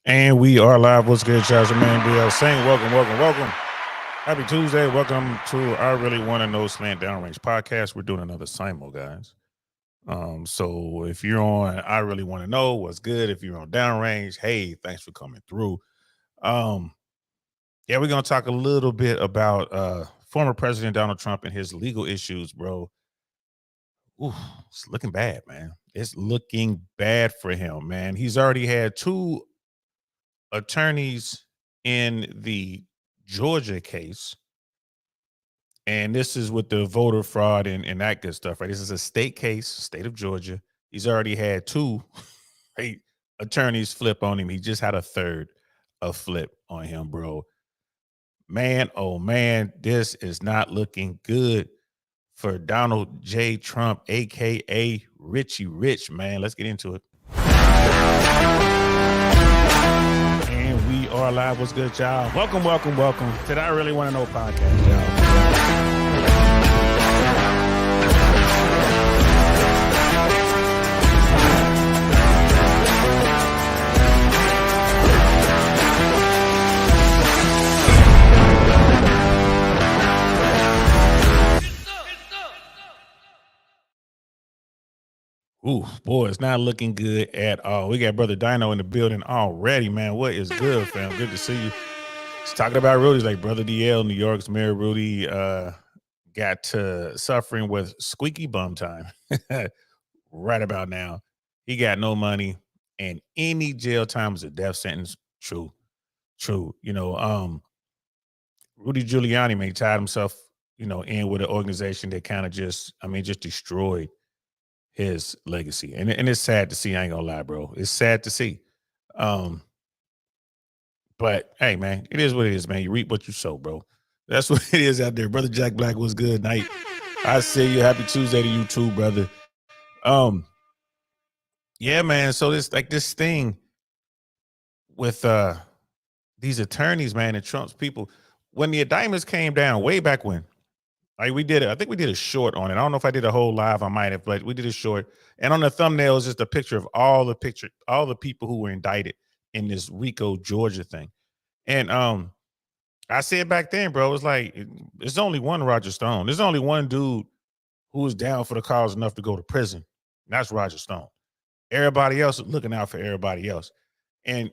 And we are live. What's good, Charles? Your man DL saying welcome. Happy Tuesday. Welcome to I Really Want to Know Slant Downrange podcast. We're doing another Simo, guys. So if you're on I Really Want to Know what's good, if you're on Downrange, hey, thanks for coming through. Um, yeah, we're gonna talk a little bit about former President Donald Trump and his legal issues, bro. Ooh, it's looking bad, man. It's looking bad for him, man. He's already had two attorneys in the Georgia case, and this is with the voter fraud and that good stuff, right? This is a state case, state of Georgia. He's already had two right, attorneys flip on him. He just had a third flip on him, bro. Man, oh man, this is not looking good for Donald J. Trump, aka Richie Rich, man. Let's get into it. And we are live. What's good, y'all? Welcome to the I Really Want to Know podcast, y'all. Ooh, boy, it's not looking good at all. We got Brother Dino in the building already, man. What is good, fam? Good to see you. Just talking about Rudy's like Brother DL, New York's Mayor Rudy, got to suffering with squeaky bum time right about now. He got no money, and any jail time is a death sentence. True. Rudy Giuliani may tied himself, in with an organization that kind of just destroyed his legacy. And it's sad to see. I ain't gonna lie, bro. It's sad to see. Um, but hey, man, it is what it is, man. You reap what you sow, bro. That's what it is out there. Brother Jack Black was good night. I see you. Happy Tuesday to you too, brother. Um, yeah, man. So this thing with these attorneys, man, and Trump's people, when the indictments came down way back when, like I think we did a short on it. I don't know if I did a whole live, I might have, but we did a short. And on the thumbnail is just a picture of all the people who were indicted in this Rico, Georgia thing. And I said back then, bro, it's like there's only one Roger Stone. There's only one dude who was down for the cause enough to go to prison. And that's Roger Stone. Everybody else is looking out for everybody else. And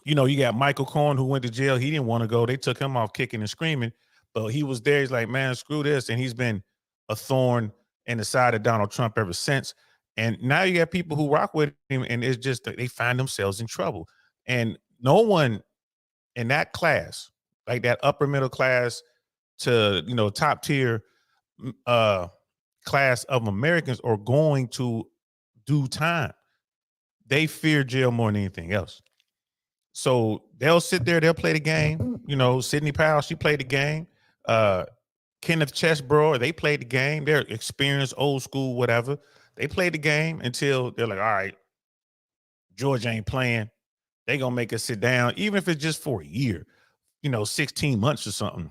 you got Michael Cohen who went to jail. He didn't want to go. They took him off kicking and screaming, but he was there. He's like, man, screw this. And he's been a thorn in the side of Donald Trump ever since. And now you got people who rock with him, and it's just they find themselves in trouble. And no one in that class, like that upper middle class to top tier class of Americans, are going to do time. They fear jail more than anything else. So they'll sit there, they'll play the game. Sidney Powell, she played the game. Kenneth Chesbrough, they played the game. They're experienced, old school, whatever. They played the game until they're like, all right, Georgia ain't playing. They gonna make us sit down, even if it's just for a year, 16 months or something.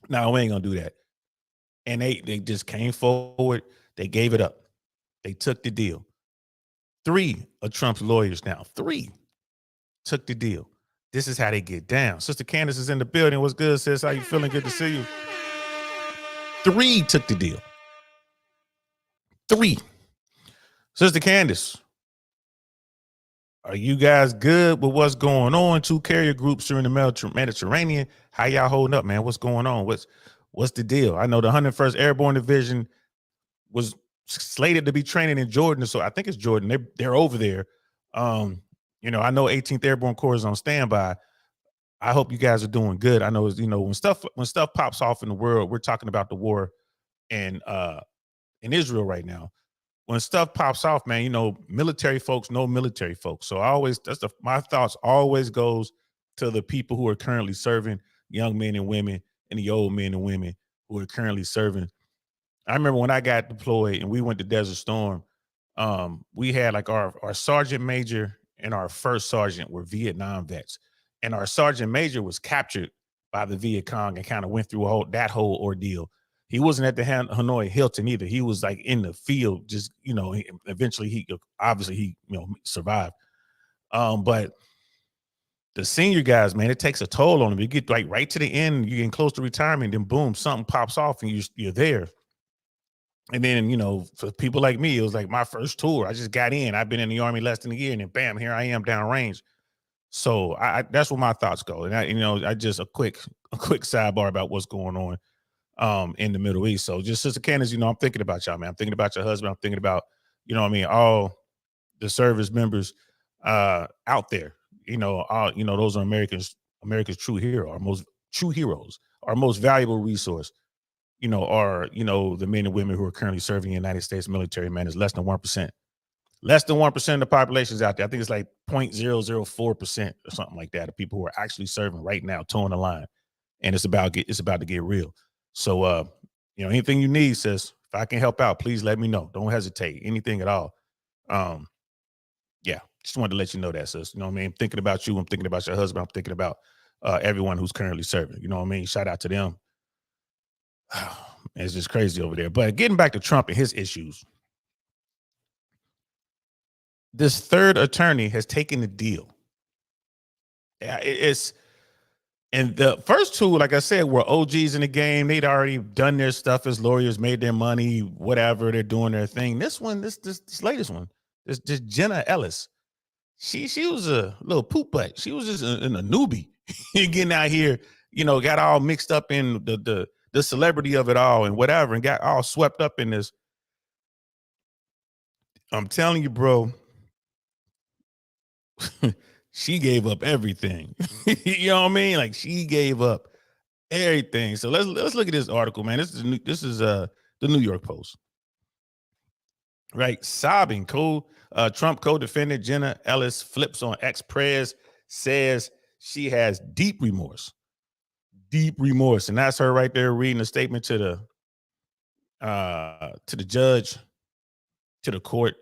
No, we ain't gonna do that. And they just came forward. They gave it up. They took the deal. 3 of Trump's lawyers now, 3 took the deal. This is how they get down. Sister Candace is in the building. What's good, sis? How you feeling? Good to see you. 3 took the deal. 3. Sister Candace, are you guys good with what's going on? 2 carrier groups are in the Mediterranean. How y'all holding up, man? What's going on? What's the deal? I know the 101st Airborne Division was slated to be training in Jordan, so I think it's Jordan. They're over there. I know 18th Airborne Corps is on standby. I hope you guys are doing good. I know, when stuff pops off in the world, we're talking about the war in Israel right now. When stuff pops off, man, military folks know military folks. So my thoughts always goes to the people who are currently serving, young men and women, and the old men and women who are currently serving. I remember when I got deployed and we went to Desert Storm, we had like our sergeant major and our first sergeant were Vietnam vets. And our sergeant major was captured by the Viet Cong and kind of went through that whole ordeal. He wasn't at the Hanoi Hilton either. He was like in the field, just, eventually he survived. But the senior guys, man, it takes a toll on them. You get like right to the end, you're getting close to retirement, then boom, something pops off and you're there. And then, for people like me, it was like my first tour. I just got in. I've been in the Army less than a year, and then bam, here I am downrange. So that's where my thoughts go. And I just a quick sidebar about what's going on in the Middle East. So just Sister Candace, I'm thinking about y'all, man. I'm thinking about your husband. I'm thinking about, all the service members out there. Those are America's true hero, our most true heroes, our most valuable resource. Are the men and women who are currently serving the United States military, man, is less than 1%. Less than 1% of the population is out there. I think it's like 0.004% or something like that of people who are actually serving right now, towing the line. And it's about to get real. So anything you need, sis, if I can help out, please let me know. Don't hesitate. Anything at all. Yeah, just wanted to let you know that, sis. You know what I mean? I'm thinking about you. I'm thinking about your husband. I'm thinking about everyone who's currently serving. You know what I mean? Shout out to them. It's just crazy over there. But getting back to Trump and his issues, this third attorney has taken the deal. Yeah, and the first two, like I said, were OGs in the game. They'd already done their stuff as lawyers, made their money, whatever. They're doing their thing. This one, this latest one, this Jenna Ellis. She was a little poop butt. She was just a newbie getting out here, got all mixed up in the celebrity of it all and whatever, and got all swept up in this. I'm telling you, bro, she gave up everything. You know what I mean? Like she gave up everything. So let's look at this article, man. This is the New York Post. Right, sobbing. Trump co-defendant Jenna Ellis flips on ex-prez, says she has deep remorse, and that's her right there reading a statement to the judge, to the court.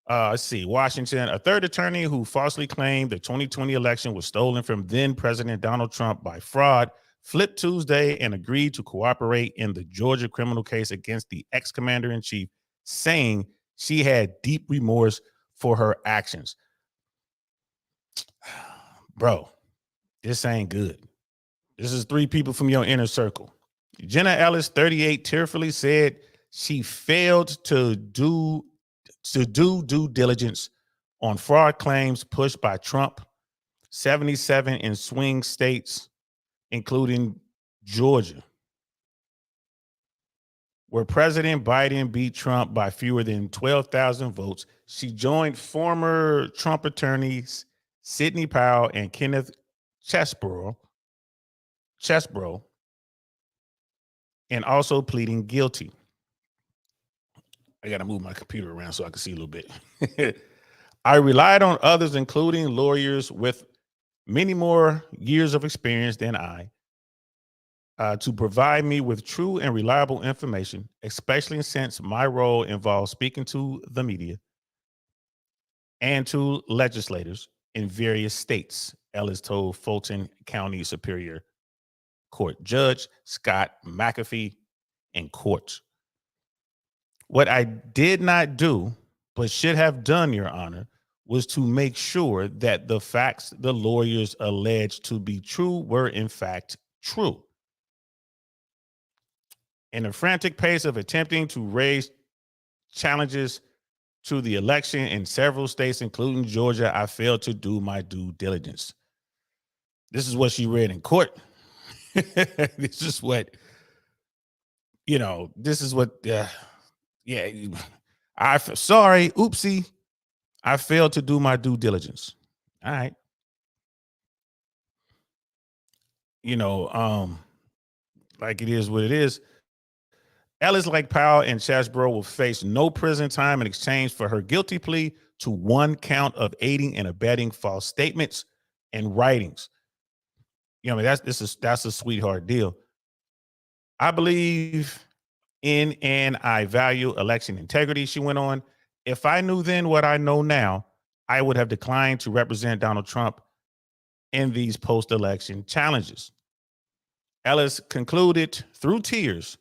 Let's see, Washington. A third attorney who falsely claimed the 2020 election was stolen from then President Donald Trump by fraud flipped Tuesday and agreed to cooperate in the Georgia criminal case against the ex-commander-in-chief, saying she had deep remorse for her actions. Bro, this ain't good. This is three people from your inner circle. Jenna Ellis, 38, tearfully said she failed to do due diligence on fraud claims pushed by Trump, 77 in swing states, including Georgia, where President Biden beat Trump by fewer than 12,000 votes. She joined former Trump attorneys Sidney Powell and Kenneth Chesebro, and also pleading guilty. I got to move my computer around so I can see a little bit. I relied on others, including lawyers with many more years of experience than I, to provide me with true and reliable information, especially since my role involves speaking to the media and to legislators in various states, Ellis told Fulton County Superior Court Judge Scott McAfee in court. What I did not do, but should have done, Your Honor, was to make sure that the facts the lawyers alleged to be true were in fact true. In a frantic pace of attempting to raise challenges to the election in several states, including Georgia, I failed to do my due diligence. This is what she read in court. This is what, this is what, yeah, sorry, oopsie, I failed to do my due diligence. All right. Like it is what it is. Ellis, like Powell and Chesebro, will face no prison time in exchange for her guilty plea to one count of aiding and abetting false statements and writings. That's a sweetheart deal. I believe in and I value election integrity, she went on. If I knew then what I know now, I would have declined to represent Donald Trump in these post-election challenges. Ellis concluded through tears,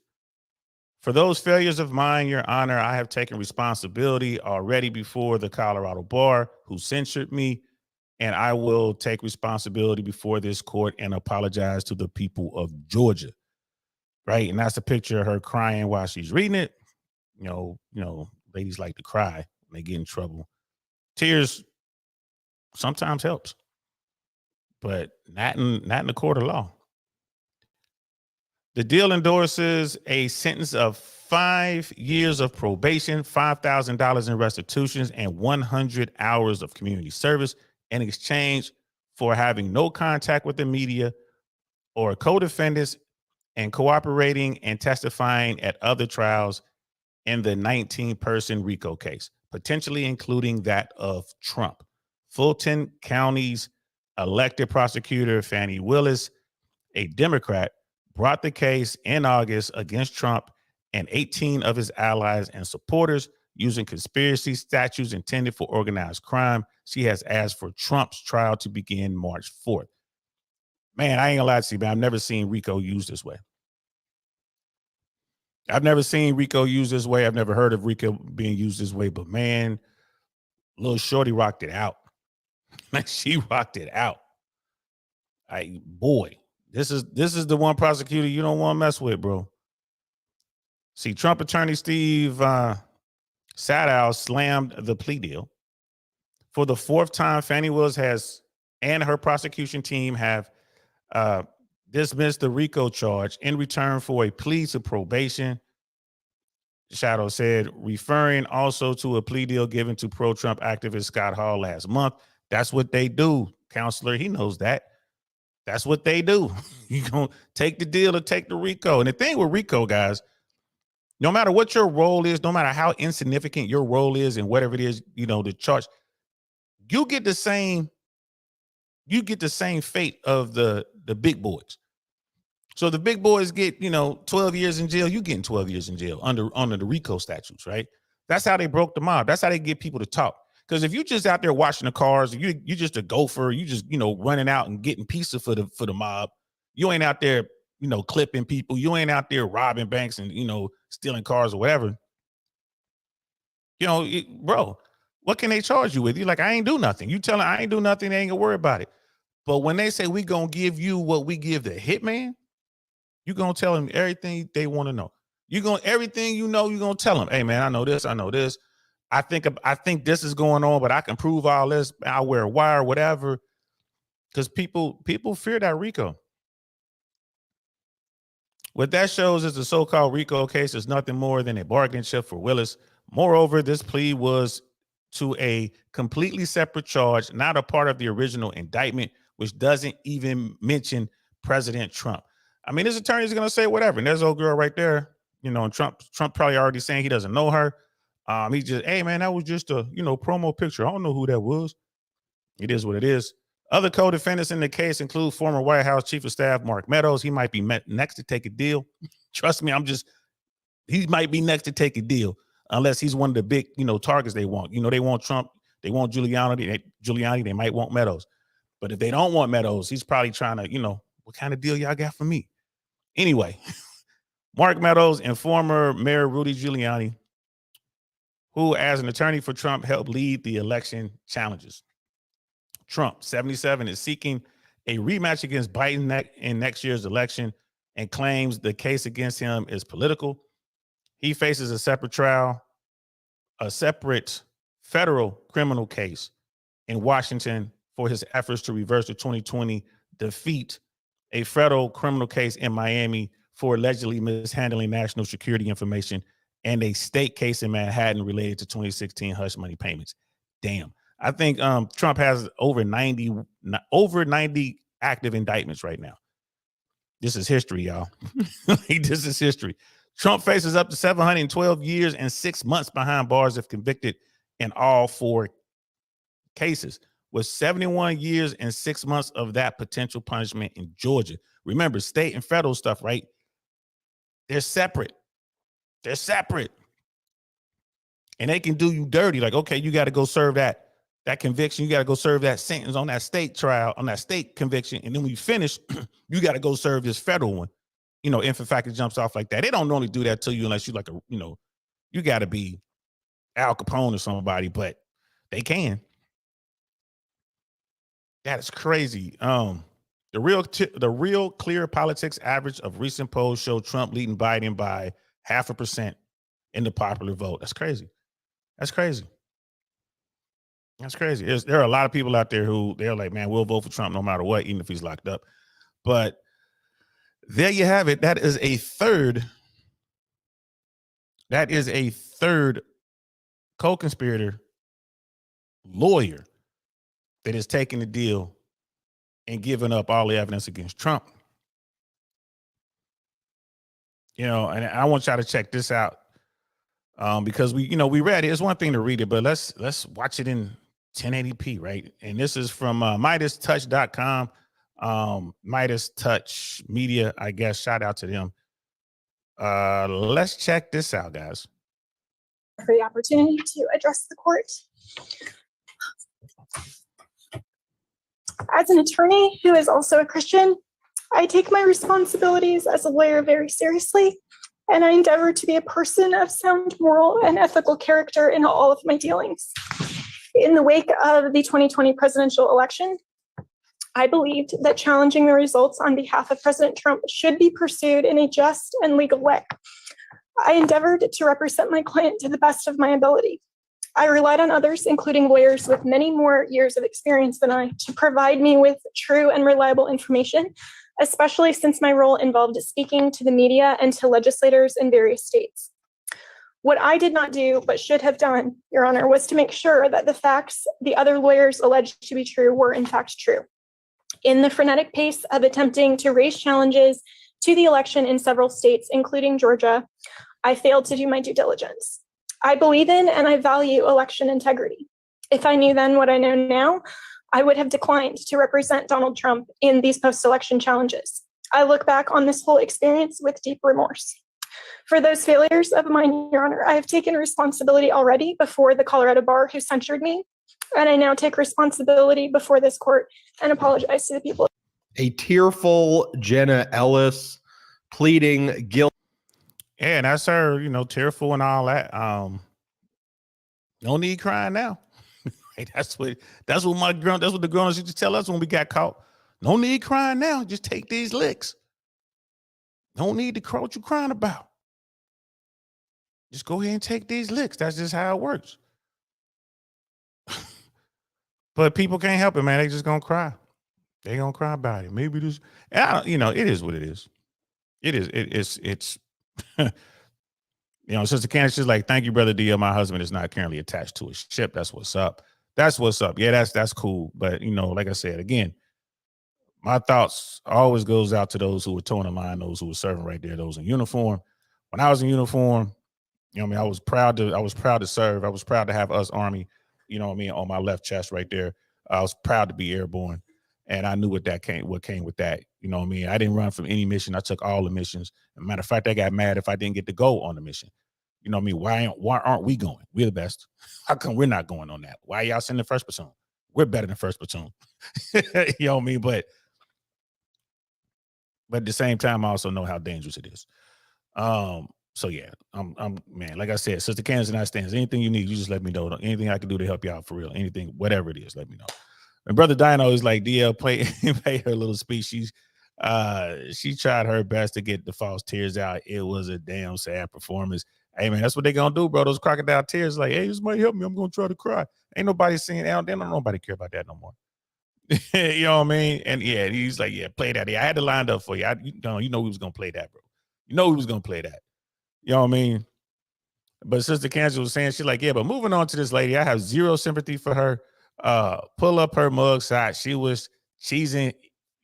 for those failures of mine, Your Honor, I have taken responsibility already before the Colorado bar who censured me. and I will take responsibility before this court and apologize to the people of Georgia. Right. And that's a picture of her crying while she's reading it. Ladies like to cry when they get in trouble. Tears sometimes helps, but not in the court of law. The deal endorses a sentence of 5 years of probation, $5,000 in restitutions, and 100 hours of community service in exchange for having no contact with the media or co-defendants and cooperating and testifying at other trials in the 19-person RICO case, potentially including that of Trump. Fulton County's elected prosecutor, Fannie Willis, a Democrat, brought the case in August against Trump and 18 of his allies and supporters using conspiracy statutes intended for organized crime. She has asked for Trump's trial to begin March 4th. Man, I ain't gonna lie to you, man. I've never seen RICO used this way. I've never seen RICO used this way. I've never heard of RICO being used this way, but man, little shorty rocked it out. Like she rocked it out. Boy, this is the one prosecutor you don't want to mess with, bro. See, Trump attorney Steve Sadow slammed the plea deal. For the fourth time, Fannie Willis and her prosecution team have dismissed the RICO charge in return for a plea to probation. Shadow said, referring also to a plea deal given to pro-Trump activist Scott Hall last month. That's what they do, counselor. He knows that. That's what they do. You gonna take the deal or take the RICO. And the thing with RICO, guys, no matter what your role is, no matter how insignificant your role is and whatever it is, the charge, you get the same fate of the big boys. So the big boys get, 12 years in jail. You getting 12 years in jail under the RICO statutes, right? That's how they broke the mob. That's how they get people to talk. Because if you just out there watching the cars, you just a gopher, you just, running out and getting pizza for the mob. You ain't out there, clipping people. You ain't out there robbing banks and, stealing cars or whatever. Bro, what can they charge you with? You're like, I ain't do nothing. You tell them I ain't do nothing. They ain't gonna worry about it. But when they say we gonna give you what we give the hitman, you gonna tell them everything they want to know. Everything you gonna tell them. Hey man, I know this. I think this is going on, but I can prove all this. I'll wear a wire, whatever. Because people fear that RICO. What that shows is the so-called RICO case is nothing more than a bargaining chip for Willis. Moreover, this plea was to a completely separate charge, not a part of the original indictment, which doesn't even mention President Trump. I mean, his attorney is going to say whatever. And there's old girl right there, and Trump probably already saying he doesn't know her. He just, hey man, that was just a, promo picture. I don't know who that was. It is what it is. Other co-defendants in the case include former White House Chief of Staff Mark Meadows. He might be next to take a deal. Trust me, he might be next to take a deal unless he's one of the big, targets they want. They want Trump. They want Giuliani. They might want Meadows. But if they don't want Meadows, he's probably trying to, what kind of deal y'all got for me? Anyway, Mark Meadows and former Mayor Rudy Giuliani, who as an attorney for Trump helped lead the election challenges. Trump, 77, is seeking a rematch against Biden in next year's election and claims the case against him is political. He faces a separate trial, a separate federal criminal case in Washington for his efforts to reverse the 2020 defeat, a federal criminal case in Miami for allegedly mishandling national security information, and a state case in Manhattan related to 2016 hush money payments. Damn. I think Trump has over 90 active indictments right now. This is history, y'all. This is history. Trump faces up to 712 years and 6 months behind bars if convicted in all 4 cases, with 71 years and 6 months of that potential punishment in Georgia. Remember, state and federal stuff, right? They're separate. And they can do you dirty. Like, okay, you got to go serve that conviction. You got to go serve that sentence on that state trial, on that state conviction. And then when you finish, you got to go serve this federal one. If in fact it jumps off like that. They don't normally do that to you unless you're like you got to be Al Capone or somebody, but they can. That is crazy. The real clear politics average of recent polls show Trump leading Biden by 0.5% in the popular vote. That's crazy. That's crazy. That's crazy. There are a lot of people out there who they're like, man, we'll vote for Trump no matter what, even if he's locked up. But there you have it. That is a third. That is a third co-conspirator lawyer that is taking the deal and giving up all the evidence against Trump. And I want y'all to check this out because we read it. It's one thing to read it, but let's watch it in 1080p, right? And this is from MidasTouch.com, Midas Touch Media, I guess. Shout out to them. Let's check this out, guys. For the opportunity to address the court. As an attorney who is also a Christian, I take my responsibilities as a lawyer very seriously, and I endeavor to be a person of sound moral and ethical character in all of my dealings. In the wake of the 2020 presidential election, I believed that challenging the results on behalf of President Trump should be pursued in a just and legal way. I endeavored to represent my client to the best of my ability. I relied on others, including lawyers with many more years of experience than I, to provide me with true and reliable information, especially since my role involved speaking to the media and to legislators in various states. What I did not do, but should have done, Your Honor, was to make sure that the facts the other lawyers alleged to be true were in fact true. In the frenetic pace of attempting to raise challenges to the election in several states, including Georgia, I failed to do my due diligence. I believe in and I value election integrity. If I knew then what I know now, I would have declined to represent Donald Trump in these post-election challenges. I look back on this whole experience with deep remorse. For those failures of mine, Your Honor, I have taken responsibility already before the Colorado bar who censured me, and I now take responsibility before this court and apologize to the people. A tearful Jenna Ellis pleading guilt. Yeah, and that's her, tearful and all that. No need crying now. Hey, that's what the grown-ups used to tell us when we got caught. No need crying now. Just take these licks. No need to cry. What you crying about? Just go ahead and take these licks. That's just how it works. But people can't help it, man. They just gonna cry. They gonna cry about it. Maybe this, it is what it is. It is. It's. Sister Candace is like, thank you, Brother D. My husband is not currently attached to a ship. That's what's up. That's what's up. Yeah, that's cool. But like I said, again, my thoughts always goes out to those who were towing the line, those who were serving right there, those in uniform. When I was in uniform, I was proud to serve. I was proud to have us Army, on my left chest right there. I was proud to be airborne. And I knew what came with that. I didn't run from any mission. I took all the missions. As a matter of fact, I got mad if I didn't get to go on the mission. Why aren't we going? We're the best. How come we're not going on that? Why y'all sending first platoon? We're better than first platoon. But at the same time, I also know how dangerous it is. So yeah, I'm man, like I said, Sister Candace and I stands. Anything you need, you just let me know. Anything I can do to help you out for real. Anything, whatever it is, let me know. And Brother Dino is like, DL pay her little speech. She tried her best to get the false tears out. It was a damn sad performance. Hey man, that's what they gonna do, bro. Those crocodile tears, like, hey, this might help me. I'm gonna try to cry. Ain't nobody saying out. They don't nobody care about that no more. You know what I mean? And yeah, he's like, yeah, play that. Yeah, I had to line up for you. You know we was gonna play that, bro. You know we was gonna play that. You know what I mean? But Sister Candace was saying, she's like, yeah, but moving on to this lady, I have zero sympathy for her. Pull up her mug shot. She was cheesing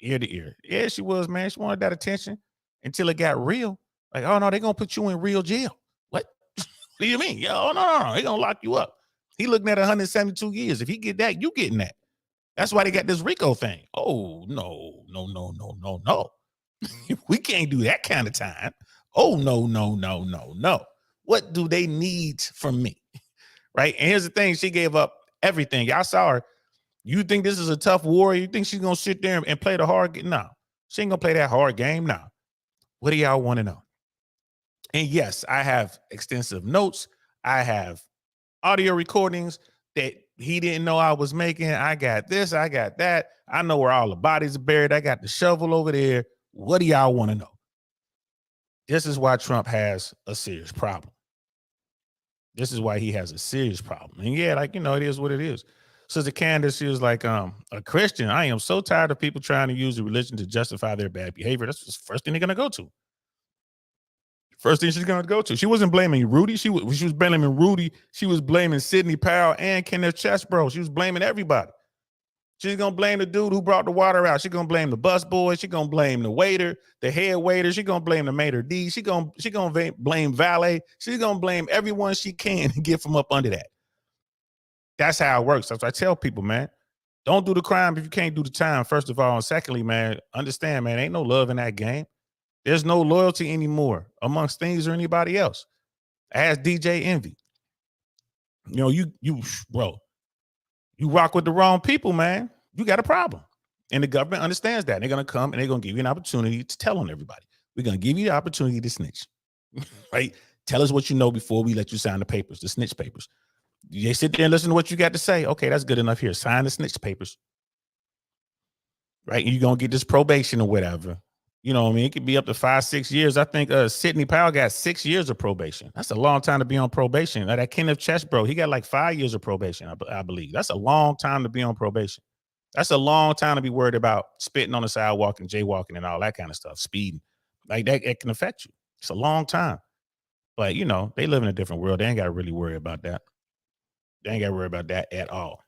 ear to ear. Yeah, she was, man. She wanted that attention until it got real. Like, oh no, they're gonna put you in real jail. What? What do you mean? Yeah, oh no, they're gonna lock you up. He looking at 172 years. If he get that, you getting that. That's why they got this RICO thing. Oh, no. We can't do that kind of time. Oh, no. What do they need from me? Right? And here's the thing. She gave up everything. Y'all saw her. You think this is a tough war? You think she's going to sit there and play the hard game? No. She ain't going to play that hard game. No. What do y'all want to know? And yes, I have extensive notes. I have audio recordings that he didn't know I was making. I got this, I got that. I know where all the bodies are buried. I got the shovel over there. What do y'all want to know? This is why Trump has a serious problem. This is why he has a serious problem. And yeah, like, it is what it is. Sister Candace, she was like, a Christian, I am so tired of people trying to use the religion to justify their bad behavior. That's the first thing they're going to go to. First thing she's going to go to. She wasn't blaming Rudy. She was blaming Rudy. She was blaming Sidney Powell and Kenneth Chesbro. She was blaming everybody. She's going to blame the dude who brought the water out. She's going to blame the bus boy. She's going to blame the waiter, the head waiter. She's going to blame the maitre d'. She's going to blame valet. She's going to blame everyone she can to get from up under that. That's how it works. That's what I tell people, man. Don't do the crime if you can't do the time, first of all. And secondly, man, understand, man, ain't no love in that game. There's no loyalty anymore amongst things or anybody else. Ask DJ Envy. Bro, you rock with the wrong people, man. You got a problem. And the government understands that. They're going to come and they're going to give you an opportunity to tell on everybody. We're going to give you the opportunity to snitch, right? Tell us what you know before we let you sign the papers, the snitch papers. They sit there and listen to what you got to say. Okay, that's good enough here. Sign the snitch papers, right? And you're going to get this probation or whatever. You know what I mean? It could be up to 5-6 years. I think Sidney Powell got 6 years of probation. That's a long time to be on probation. Now, that Kenneth Chesbro, he got like 5 years of probation, I believe. That's a long time to be on probation. That's a long time to be worried about spitting on the sidewalk and jaywalking and all that kind of stuff, speeding. Like that, it can affect you. It's a long time. But, they live in a different world. They ain't got to really worry about that. They ain't got to worry about that at all.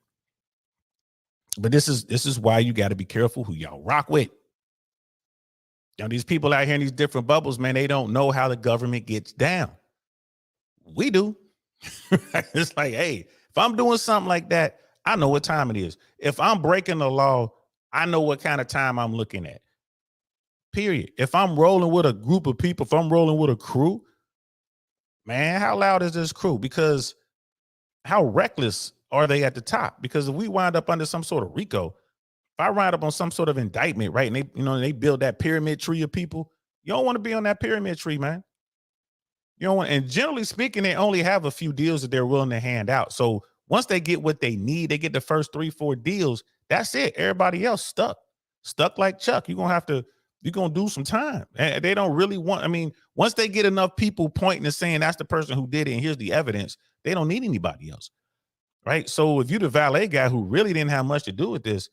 But this is why you got to be careful who y'all rock with. These people out here in these different bubbles, man, they don't know how the government gets down. We do. It's like, hey, if I'm doing something like that, I know what time it is. If I'm breaking the law, I know what kind of time I'm looking at. Period. If I'm rolling with a group of people, if I'm rolling with a crew, man, how loud is this crew? Because how reckless are they at the top? Because if we wind up under some sort of RICO, if I ride up on some sort of indictment, right, and they build that pyramid tree of people, you don't want to be on that pyramid tree, man. You don't want, and generally speaking, they only have a few deals that they're willing to hand out. So once they get what they need, they get the first 3-4 deals. That's it. Everybody else stuck like Chuck. You're gonna do some time. And they don't really want. I mean, once they get enough people pointing and saying that's the person who did it, and here's the evidence, they don't need anybody else, right? So if you're the valet guy who really didn't have much to do with this,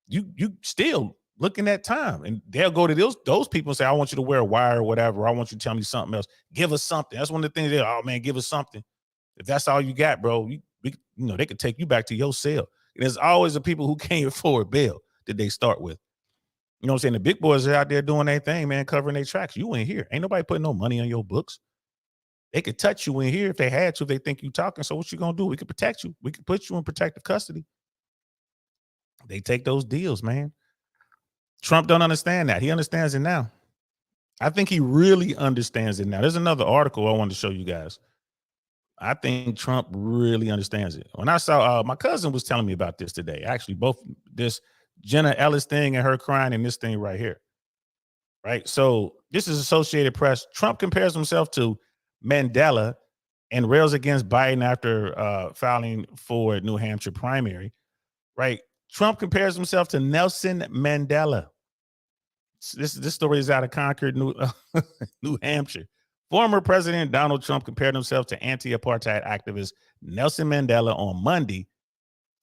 you still looking at time, and they'll go to those people and say, I want you to wear a wire or whatever. Or I want you to tell me something else. Give us something. That's one of the things. Oh man, give us something. If that's all you got, bro, they could take you back to your cell. And there's always the people who can't afford bail that they start with. You know what I'm saying? The big boys are out there doing their thing, man, covering their tracks. You in here. Ain't nobody putting no money on your books. They could touch you in here if they had to, if they think you talking. So what you gonna do? We could protect you. We could put you in protective custody. They take those deals, man. Trump don't understand that. He understands it now. I think he really understands it now. There's another article I wanted to show you guys. I think Trump really understands it. When I saw, my cousin was telling me about this today. Actually, both this Jenna Ellis thing and her crying and this thing right here. Right. So this is Associated Press. Trump compares himself to Mandela and rails against Biden after filing for New Hampshire primary. Right. Trump compares himself to Nelson Mandela. This story is out of Concord, New Hampshire. Former President Donald Trump compared himself to anti-apartheid activist Nelson Mandela on Monday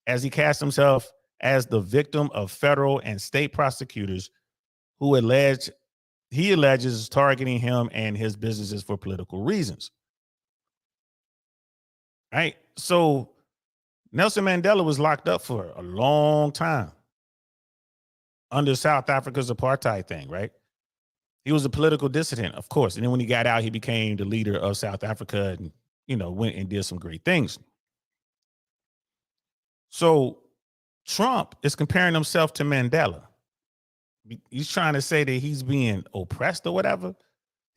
as he cast himself as the victim of federal and state prosecutors who he alleges targeting him and his businesses for political reasons. Right? So Nelson Mandela was locked up for a long time under South Africa's apartheid thing, right? He was a political dissident, of course. And then when he got out, he became the leader of South Africa and, went and did some great things. So Trump is comparing himself to Mandela. He's trying to say that he's being oppressed or whatever.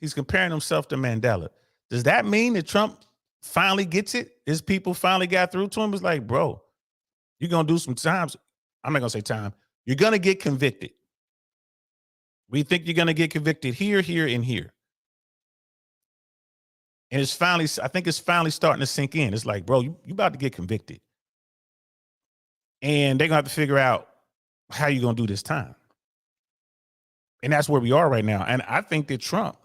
He's comparing himself to Mandela. Does that mean that Trump finally gets it? His people finally got through to him? It's like, bro, you're going to do some times. I'm not going to say time. You're going to get convicted. We think you're going to get convicted here, here, and here. And I think it's finally starting to sink in. It's like, bro, you about to get convicted. And they're gonna have to figure out how you're gonna do this time. And that's where we are right now. And I think that Trump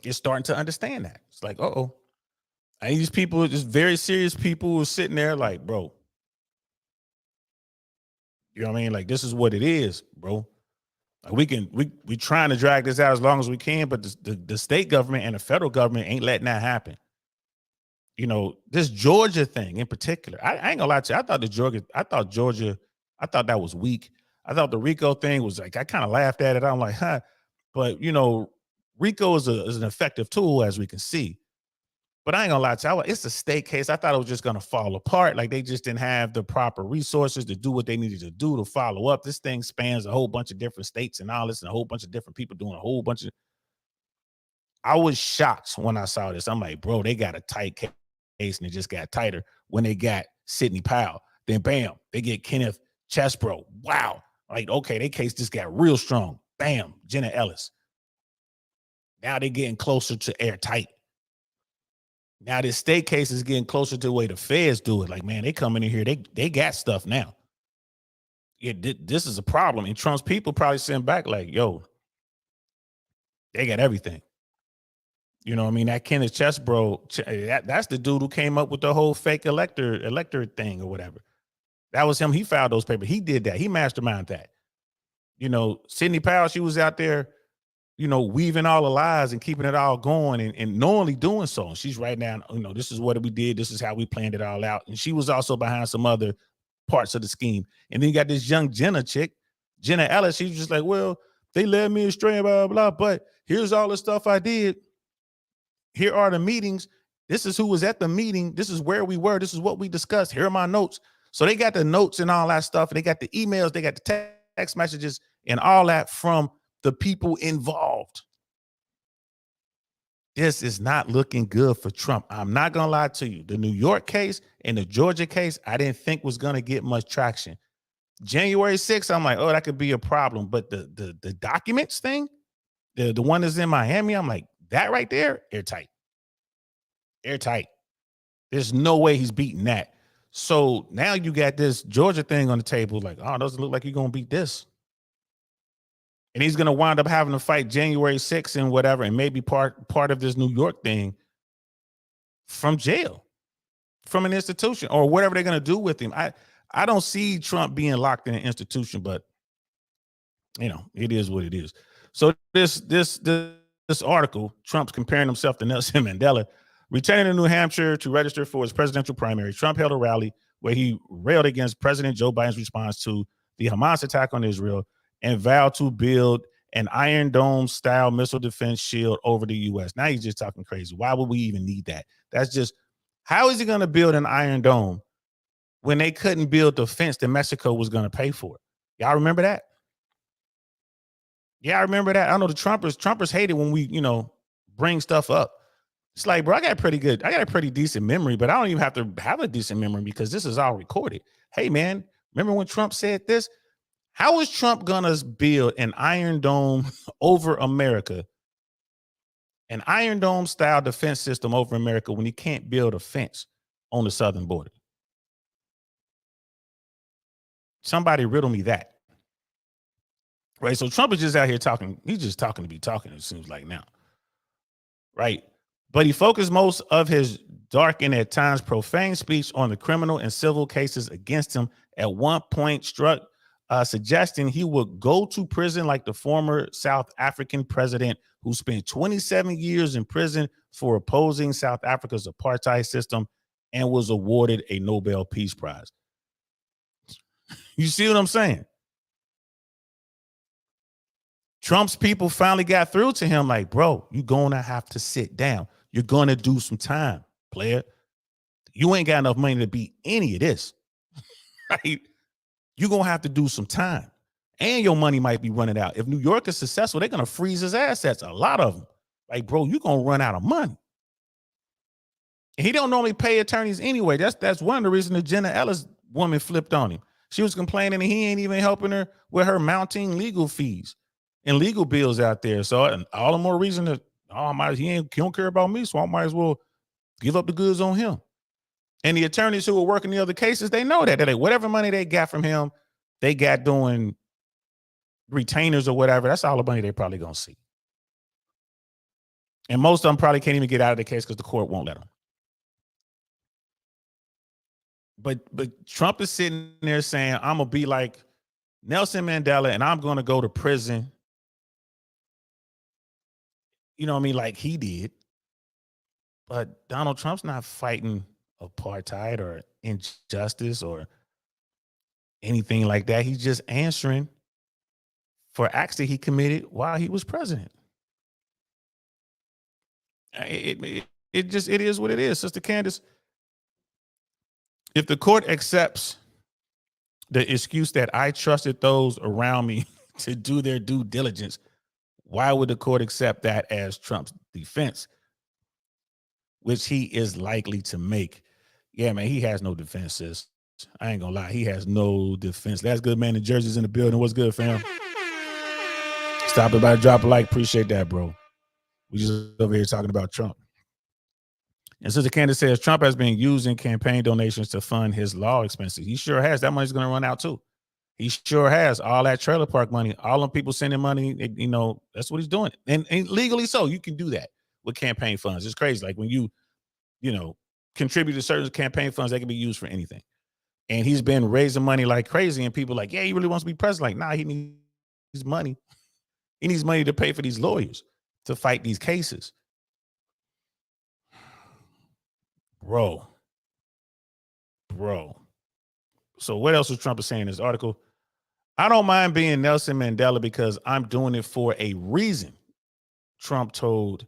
is starting to understand that. It's like, uh-oh. And these people are just very serious people who are sitting there like, bro, you know what I mean? Like, this is what it is, bro. Like, we trying to drag this out as long as we can, but the state government and the federal government ain't letting that happen. You know, this Georgia thing in particular, I ain't gonna lie to you. I thought Georgia, I thought that was weak. I thought the RICO thing was like, I kind of laughed at it. I'm like, huh. But, you know, RICO is an effective tool, as we can see. But I ain't gonna lie to you, it's a state case. I thought it was just gonna fall apart. Like, they just didn't have the proper resources to do what they needed to do to follow up. This thing spans a whole bunch of different states and all this, and a whole bunch of different people doing a whole bunch of. I was shocked when I saw this. I'm like, bro, they got a tight case, and it just got tighter when they got Sidney Powell. Then bam, they get Kenneth Chesbro. Wow. Like, okay, their case just got real strong. Bam, Jenna Ellis. Now they're getting closer to airtight. Now this state case is getting closer to the way the feds do it. Like, man, they come in here, they got stuff now. Yeah, this is a problem. And Trump's people probably sitting back like, yo, they got everything. You know what I mean? That Kenneth Chesbro, that's the dude who came up with the whole fake elector thing or whatever. That was him. He filed those papers. He did that. He masterminded that. You know, Sidney Powell, she was out there, you know, weaving all the lies and keeping it all going and knowingly doing so. And she's writing down, you know, this is what we did. This is how we planned it all out. And she was also behind some other parts of the scheme. And then you got this young Jenna chick, Jenna Ellis. She's just like, well, they led me astray, blah, blah, blah. But here's all the stuff I did. Here are the meetings. This is who was at the meeting. This is where we were. This is what we discussed. Here are my notes. So they got the notes and all that stuff. And they got the emails. They got the text messages and all that from the people involved. This is not looking good for Trump. I'm not going to lie to you. The New York case and the Georgia case, I didn't think was going to get much traction. January 6th, I'm like, oh, that could be a problem. But the documents thing, the one that's in Miami, I'm like, that right there, airtight. Airtight. There's no way he's beating that. So now you got this Georgia thing on the table. Like, oh, it doesn't look like you're going to beat this. And he's going to wind up having to fight January 6th and whatever, and maybe part of this New York thing from jail, from an institution, or whatever they're going to do with him. I don't see Trump being locked in an institution, but, you know, it is what it is. So this article, Trump's comparing himself to Nelson Mandela, returning to New Hampshire to register for his presidential primary. Trump held a rally where he railed against President Joe Biden's response to the Hamas attack on Israel and vowed to build an Iron Dome style missile defense shield over the U.S. Now he's just talking crazy. Why would we even need that? That's just, how is he going to build an Iron Dome when they couldn't build the fence that Mexico was going to pay for? Y'all remember that? Yeah, I remember that. I know the Trumpers hate it when we, you know, bring stuff up. It's like, bro, I got a pretty decent memory, but I don't even have to have a decent memory because this is all recorded. Hey, man, remember when Trump said this? How is Trump gonna build an Iron Dome over America, an Iron Dome style defense system over America when he can't build a fence on the southern border? Somebody riddle me that. Right, so Trump is just out here talking. He's just talking to be talking, it seems like now. Right, but he focused most of his dark and at times profane speech on the criminal and civil cases against him. At one point suggesting he would go to prison like the former South African president who spent 27 years in prison for opposing South Africa's apartheid system and was awarded a Nobel Peace Prize. You see what I'm saying? Trump's people finally got through to him like, bro, you're going to have to sit down. You're going to do some time, player. You ain't got enough money to beat any of this. Right? You're going to have to do some time. And your money might be running out. If New York is successful, they're going to freeze his assets, a lot of them. Like, bro, you're going to run out of money. And he don't normally pay attorneys anyway. That's one of the reasons the Jenna Ellis woman flipped on him. She was complaining and he ain't even helping her with her mounting legal fees and legal bills out there. So all the more reason that, he don't care about me, so I might as well give up the goods on him. And the attorneys who were working the other cases, they know that. They're like, whatever money they got from him, they got doing retainers or whatever. That's all the money they probably going to see. And most of them probably can't even get out of the case because the court won't let them. But Trump is sitting there saying, I'm going to be like Nelson Mandela and I'm going to go to prison. You know what I mean? Like he did. But Donald Trump's not fighting apartheid or injustice or anything like that. He's just answering for acts that he committed while he was president. It is what it is, Sister Candace. If the court accepts the excuse that I trusted those around me to do their due diligence, why would the court accept that as Trump's defense, which he is likely to make? Yeah, man, he has no defense, sis. I ain't gonna lie, he has no defense. That's good, man. The Jersey's in the building. What's good, fam? Stop it by drop a like. Appreciate that, bro. We just over here talking about Trump. And Sister Candace says Trump has been using campaign donations to fund his law expenses. He sure has. That money's going to run out too. He sure has. All that trailer park money, all them people sending money, you know, that's what he's doing. And legally so. You can do that with campaign funds. It's crazy. Like when you know, contribute to certain campaign funds, they can be used for anything. And he's been raising money like crazy. And people are like, yeah, he really wants to be president. Like, nah, he needs money. He needs money to pay for these lawyers to fight these cases. Bro. So what else was Trump saying in this article? I don't mind being Nelson Mandela because I'm doing it for a reason, Trump told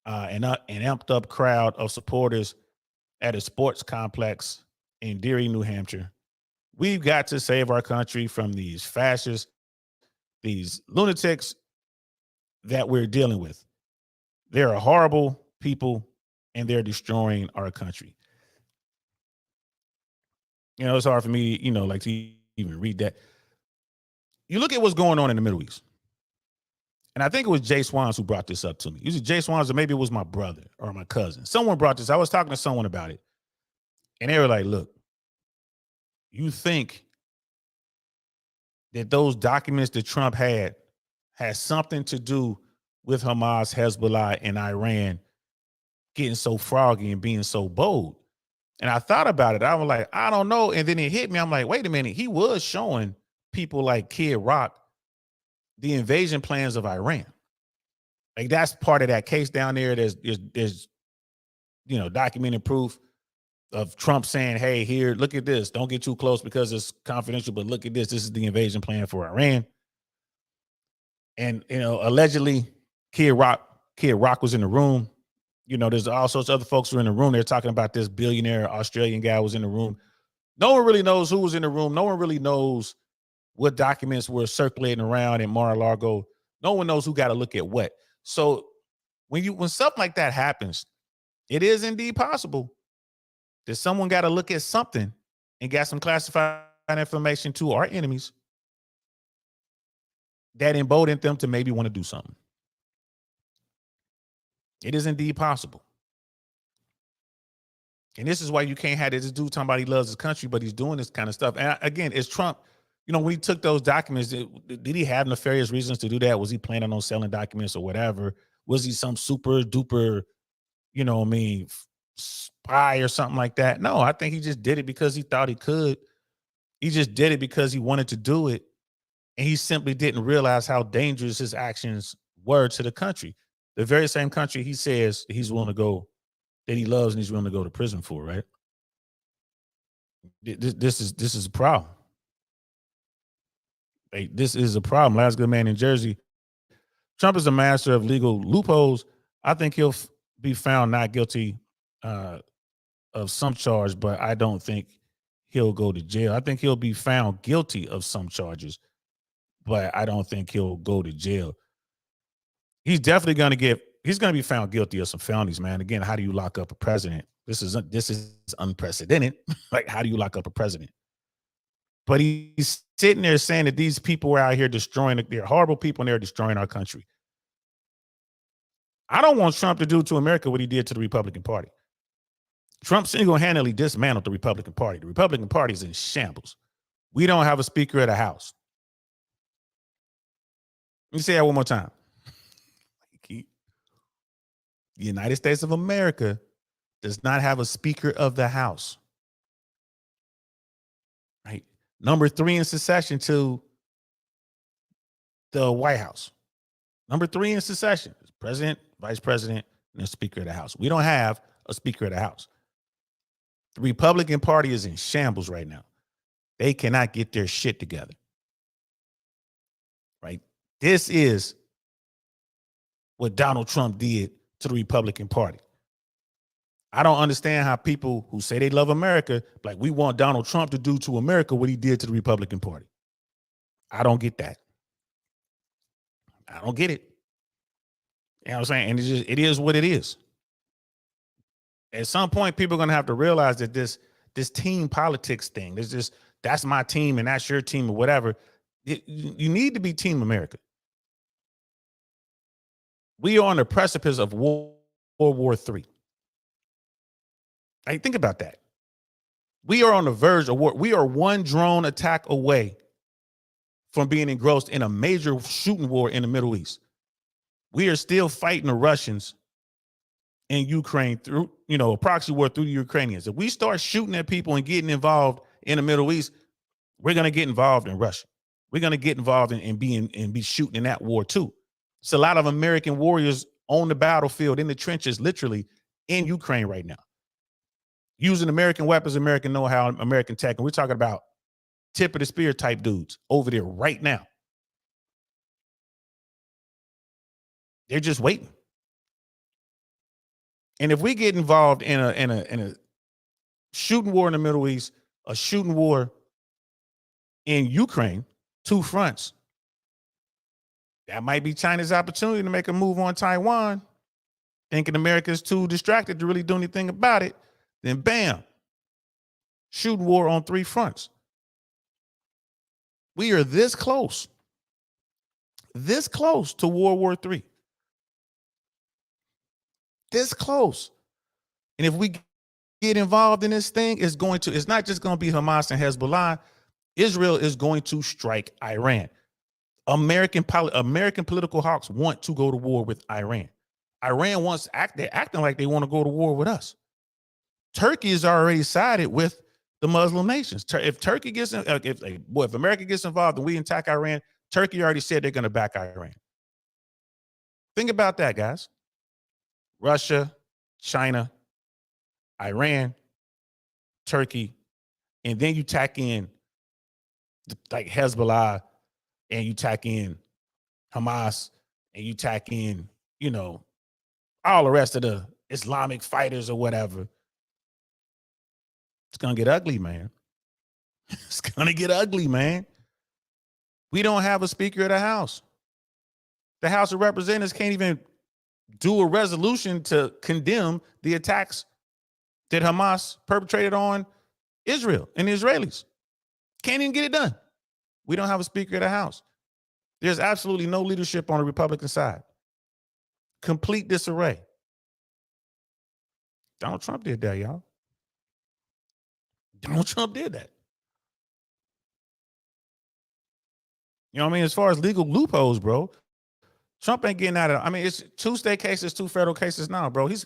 an amped up crowd of supporters at a sports complex in Deary, New Hampshire. We've got to save our country from these fascists, these lunatics that we're dealing with. They're horrible people and they're destroying our country. You know, it's hard for me, you know, like to even read that. You look at what's going on in the Middle East. And I think it was Jay Swans who brought this up to me. Usually Jay Swans, or maybe it was my brother or my cousin. Someone brought this. I was talking to someone about it. And they were like, look, you think that those documents that Trump had something to do with Hamas, Hezbollah, and Iran getting so froggy and being so bold? And I thought about it. I was like, I don't know. And then it hit me. I'm like, wait a minute. He was showing people like Kid Rock the invasion plans of Iran. Like that's part of that case down there. There's you know, documented proof of Trump saying, hey, here, look at this. Don't get too close because it's confidential, but look at this. This is the invasion plan for Iran. And, you know, allegedly Kid Rock was in the room. You know, there's all sorts of other folks who are in the room. They're talking about this billionaire Australian guy was in the room. No one really knows who was in the room. No one really knows what documents were circulating around in Mar-a-Lago. No one knows who got to look at what. So when something like that happens, it is indeed possible that someone got to look at something and got some classified information to our enemies that emboldened them to maybe want to do something. It is indeed possible. And this is why you can't have this dude talking about he loves his country, but he's doing this kind of stuff. And again, it's Trump. You know, when he took those documents, did he have nefarious reasons to do that? Was he planning on selling documents or whatever? Was he some super duper, you know what I mean, spy or something like that? No, I think he just did it because he thought he could. He just did it because he wanted to do it. And he simply didn't realize how dangerous his actions were to the country. The very same country he says he's willing to go, that he loves and he's willing to go to prison for, right? This is a problem. Hey, this is a problem. Last good man in Jersey. Trump is a master of legal loopholes. I think he'll be found not guilty of some charge, but I don't think he'll go to jail. I think he'll be found guilty of some charges, but I don't think he'll go to jail. He's definitely going to he's going to be found guilty of some felonies, man. Again, how do you lock up a president? This is unprecedented. Like, how do you lock up a president? But he's sitting there saying that these people are out here they're horrible people and they're destroying our country. I don't want Trump to do to America what he did to the Republican Party. Trump single-handedly dismantled the Republican Party. The Republican Party is in shambles. We don't have a Speaker of the House. Let me say that one more time. The United States of America does not have a Speaker of the House. Right? Number 3 in succession to the White House. Number 3 in succession is President, Vice President, and the Speaker of the House. We don't have a Speaker of the House. The Republican Party is in shambles right now. They cannot get their shit together. Right? This is what Donald Trump did to the Republican Party. I don't understand how people who say they love America, like we want Donald Trump to do to America what he did to the Republican Party. I don't get that. I don't get it. You know what I'm saying? And it is what it is. At some point, people are going to have to realize that this team politics thing, that's my team and that's your team or whatever. You need to be Team America. We are on the precipice of World War III. Like, think about that. We are on the verge of war. We are one drone attack away from being engrossed in a major shooting war in the Middle East. We are still fighting the Russians in Ukraine through, a proxy war through the Ukrainians. If we start shooting at people and getting involved in the Middle East, we're going to get involved in Russia. We're going to get involved in be shooting in that war too. It's a lot of American warriors on the battlefield, in the trenches, literally in Ukraine right now, using American weapons, American know-how, American tech. And we're talking about tip of the spear type dudes over there right now. They're just waiting. And if we get involved in a shooting war in the Middle East, a shooting war in Ukraine, 2 fronts, that might be China's opportunity to make a move on Taiwan, thinking America's too distracted to really do anything about it. Then bam, shooting war on 3 fronts. We are this close to World War III. This close. And if we get involved in this thing, it's not just going to be Hamas and Hezbollah. Israel is going to strike Iran. American political hawks want to go to war with Iran. Iran they're acting like they want to go to war with us. Turkey is already sided with the Muslim nations. If Turkey gets if America gets involved and we attack Iran, Turkey already said they're going to back Iran. Think about that, guys. Russia, China, Iran, Turkey, and then you tack in like Hezbollah, and you tack in Hamas, and you tack in, all the rest of the Islamic fighters or whatever. It's going to get ugly, man. It's going to get ugly, man. We don't have a Speaker of the House. The House of Representatives can't even do a resolution to condemn the attacks that Hamas perpetrated on Israel and the Israelis. Can't even get it done. We don't have a Speaker of the House. There's absolutely no leadership on the Republican side. Complete disarray. Donald Trump did that, y'all. Donald Trump did that. You know what I mean? As far as legal loopholes, bro, Trump ain't getting out of it. I mean, it's 2 state cases, 2 federal cases now, bro. He's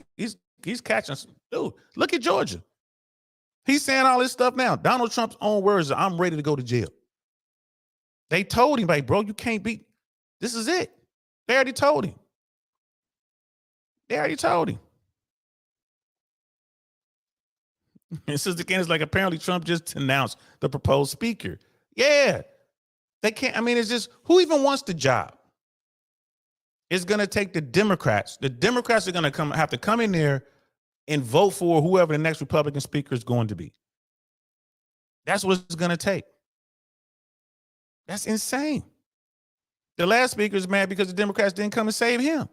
catching. Dude, look at Georgia. He's saying all this stuff now. Donald Trump's own words are, I'm ready to go to jail. They told him, like, bro, you can't be. This is it. They already told him. And Sister Candace, like, apparently Trump just announced the proposed speaker. Yeah. They can't. I mean, it's just, who even wants the job? It's going to take the Democrats. The Democrats are going to have to come in there and vote for whoever the next Republican speaker is going to be. That's what it's going to take. That's insane. The last speaker is mad because the Democrats didn't come and save him.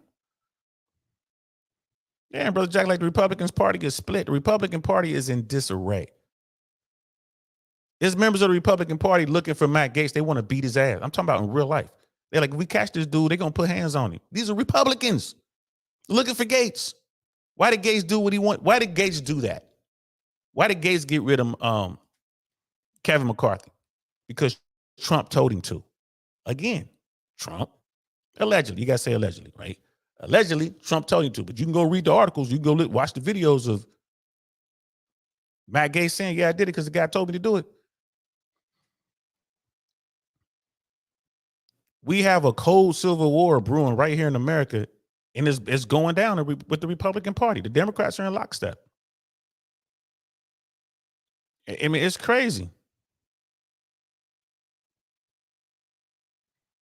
Yeah, and Brother Jack, like, the Republican Party gets split. The Republican Party is in disarray. There's members of the Republican Party looking for Matt Gaetz. They want to beat his ass. I'm talking about in real life. They're like, if we catch this dude, they're going to put hands on him. These are Republicans looking for Gaetz. Why did Gaetz do what he want? Why did Gaetz do that? Why did Gates get rid of Kevin McCarthy? Because Trump told him to. Again, Trump, allegedly, you got to say allegedly, right? Allegedly, Trump told him to, but you can go read the articles. You can go watch the videos of Matt Gaetz saying, yeah, I did it because the guy told me to do it. We have a cold civil war brewing right here in America, and it's going down with the Republican Party. The Democrats are in lockstep. I mean, it's crazy.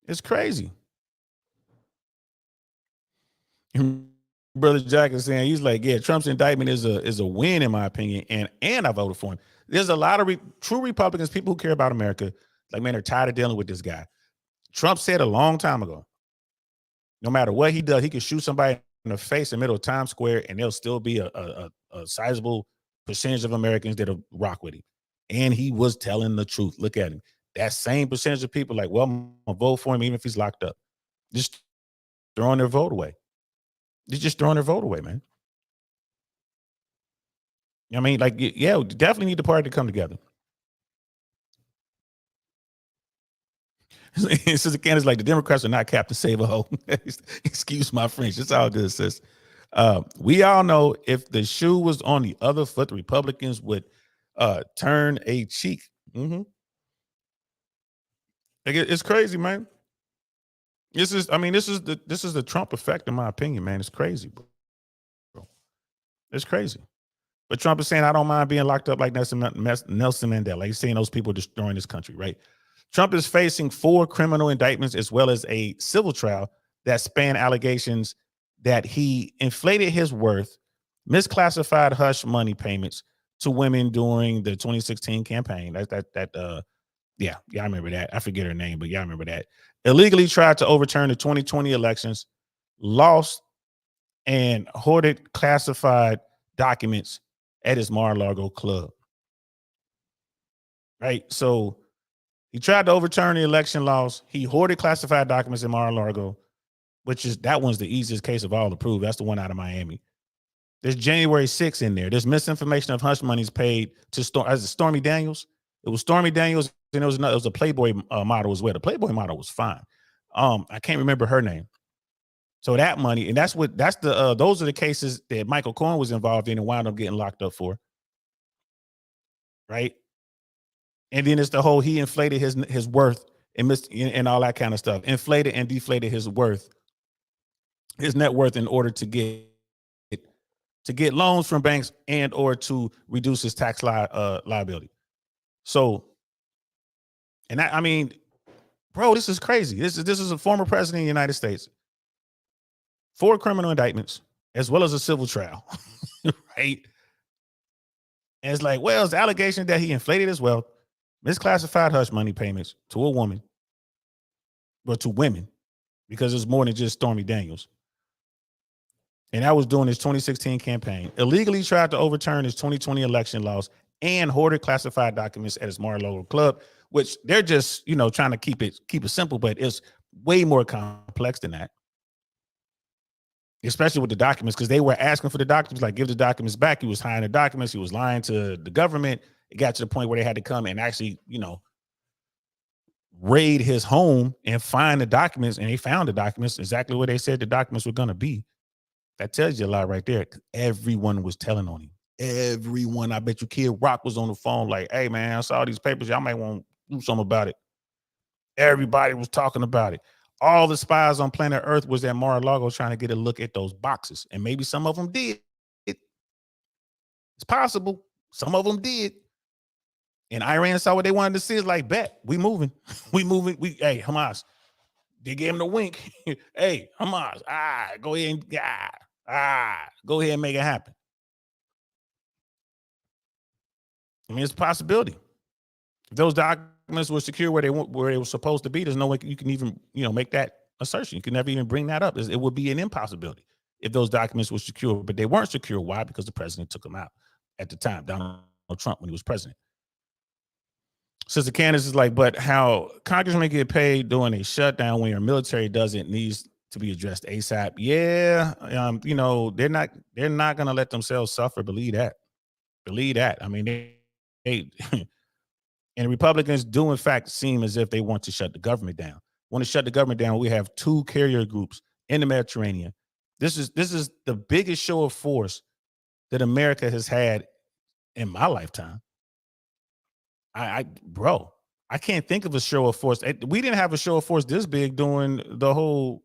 It's crazy. Brother Jack is saying, he's like, yeah, Trump's indictment is a win in my opinion, and I voted for him. There's a lot of true Republicans, people who care about America, like, man, they're tired of dealing with this guy. Trump said a long time ago, no matter what he does, he can shoot somebody in the face in the middle of Times Square, and there'll still be a sizable percentage of Americans that'll rock with him. And he was telling the truth. Look at him. That same percentage of people like, well, I'm gonna vote for him even if he's locked up. Just throwing their vote away. They're just throwing their vote away, man. I mean, like, yeah, we definitely need the party to come together. Sister Candace, like, the Democrats are not Captain Save-A-Ho. Excuse my French. It's all good, sis. We all know if the shoe was on the other foot, the Republicans would turn a cheek. Mm-hmm. Like, it's crazy, man. This is the Trump effect, in my opinion, man. It's crazy, bro. It's crazy. But Trump is saying, I don't mind being locked up like Nelson Mandela. Like, he's saying those people destroying this country, right? Trump is facing 4 criminal indictments as well as a civil trial that span allegations that he inflated his worth, misclassified hush money payments to women during the 2016 campaign. Yeah, I remember that. I forget her name, but yeah, I remember that. Illegally tried to overturn the 2020 elections, lost and hoarded classified documents at his Mar-a-Lago club. Right? So he tried to overturn the election laws. He hoarded classified documents in Mar-a-Lago, that one's the easiest case of all to prove. That's the one out of Miami. There's January 6th in there. There's misinformation of hush monies paid to Stormy Daniels. It was Stormy Daniels, and it was a Playboy model as well. The Playboy model was fine. I can't remember her name. So that money, and those are the cases that Michael Cohen was involved in and wound up getting locked up for. Right? And then it's the whole, he inflated his worth and all that kind of stuff. Inflated and deflated his worth, his net worth, in order to get loans from banks and or to reduce his tax liability. So, and that, I mean, bro, this is crazy. This is a former president of the United States. 4 criminal indictments as well as a civil trial, right? And it's like, well, it's the allegation that he inflated his wealth, misclassified hush money payments to a woman, but to women, because it's more than just Stormy Daniels. And that was during his 2016 campaign. Illegally tried to overturn his 2020 election laws and hoarded classified documents at his Mar-a-Lago club, which they're just, trying to keep it simple, but it's way more complex than that. Especially with the documents, because they were asking for the documents, like, give the documents back. He was hiding the documents. He was lying to the government. It got to the point where they had to come and actually, raid his home and find the documents. And they found the documents exactly where they said the documents were going to be. That tells you a lot right there. Everyone was telling on him. Everyone. I bet you Kid Rock was on the phone like, hey, man, I saw these papers. Y'all might want to do something about it. Everybody was talking about it. All the spies on planet Earth was at Mar-a-Lago trying to get a look at those boxes. And maybe some of them did. It's possible. Some of them did. And Iran saw what they wanted to see. It's like, bet, we moving. Hey, Hamas. They gave him the wink. Hey, Hamas, go ahead and go ahead and make it happen. I mean, it's a possibility. If those documents were secure where they were supposed to be, there's no way you can even, make that assertion. You can never even bring that up. It would be an impossibility if those documents were secure, but they weren't secure. Why? Because the president took them out at the time, Donald Trump, when he was president. Sister Candace is like, but how congressmen get paid during a shutdown when your military doesn't needs to be addressed ASAP. Yeah, they're not going to let themselves suffer. Believe that. Believe that. I mean, they and Republicans do in fact seem as if they want to shut the government down. Want to shut the government down. We have 2 carrier groups in the Mediterranean. This is the biggest show of force that America has had in my lifetime. Bro, I can't think of a show of force. We didn't have a show of force this big during the whole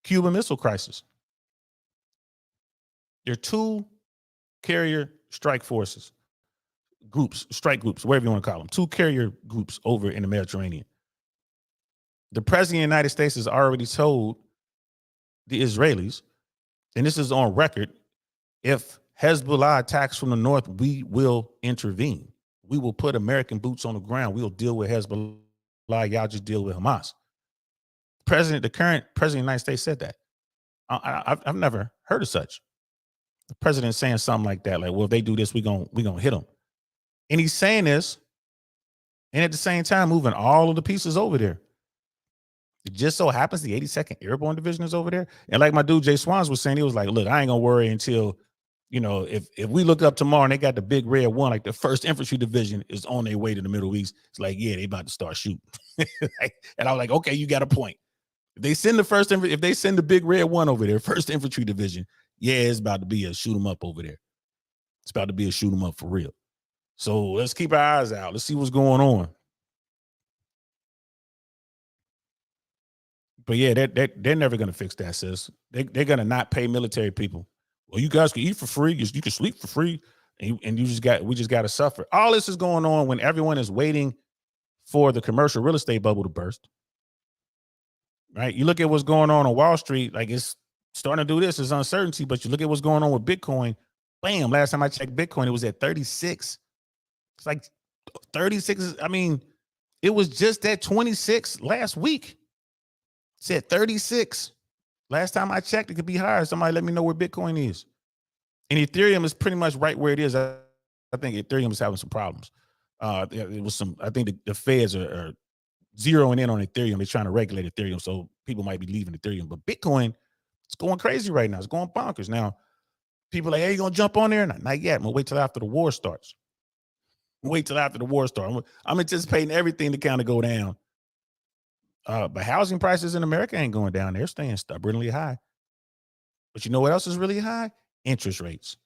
Cuban Missile Crisis. There are 2 carrier strike forces, strike groups, whatever you want to call them, 2 carrier groups over in the Mediterranean. The president of the United States has already told the Israelis, and this is on record, if Hezbollah attacks from the north, we will intervene. We will put American boots on the ground. We'll deal with Hezbollah. Y'all just deal with Hamas. The current president of the United States said that. I've never heard of such. The president saying something like that, like, well, if they do this, we gonna hit them. And he's saying this, and at the same time, moving all of the pieces over there. It just so happens the 82nd Airborne Division is over there. And like my dude Jay Swans was saying, he was like, look, I ain't gonna worry until, if we look up tomorrow and they got the big red one, like the 1st Infantry Division is on their way to the Middle East. It's like, yeah, they about to start shooting. And I was like, okay, you got a point. If they send the big red one over there, 1st Infantry Division, yeah, it's about to be a shoot 'em up over there. It's about to be a shoot 'em up for real. So let's keep our eyes out. Let's see what's going on. But yeah, they're never gonna fix that, sis. They're gonna not pay military people. Well, you guys can eat for free, you can sleep for free, and we just gotta suffer. All this is going on when everyone is waiting for the commercial real estate bubble to burst. Right? You look at what's going on Wall Street, like it's starting to do this, it's uncertainty, but you look at what's going on with Bitcoin, bam, last time I checked Bitcoin, it was at 36. It's like 36. I mean, it was just at 26 last week. It's at 36. Last time I checked, it could be higher. Somebody let me know where Bitcoin is. And Ethereum is pretty much right where it is. I think Ethereum is having some problems. It was I think the feds are zeroing in on Ethereum. They're trying to regulate Ethereum, so people might be leaving Ethereum. But Bitcoin, it's going crazy right now. It's going bonkers. Now, people are like, hey, you gonna jump on there? Not yet. I'm gonna wait till after the war starts. I'm anticipating everything to kind of go down. But housing prices in America ain't going down. They're staying stubbornly high. But you know what else is really high? Interest rates.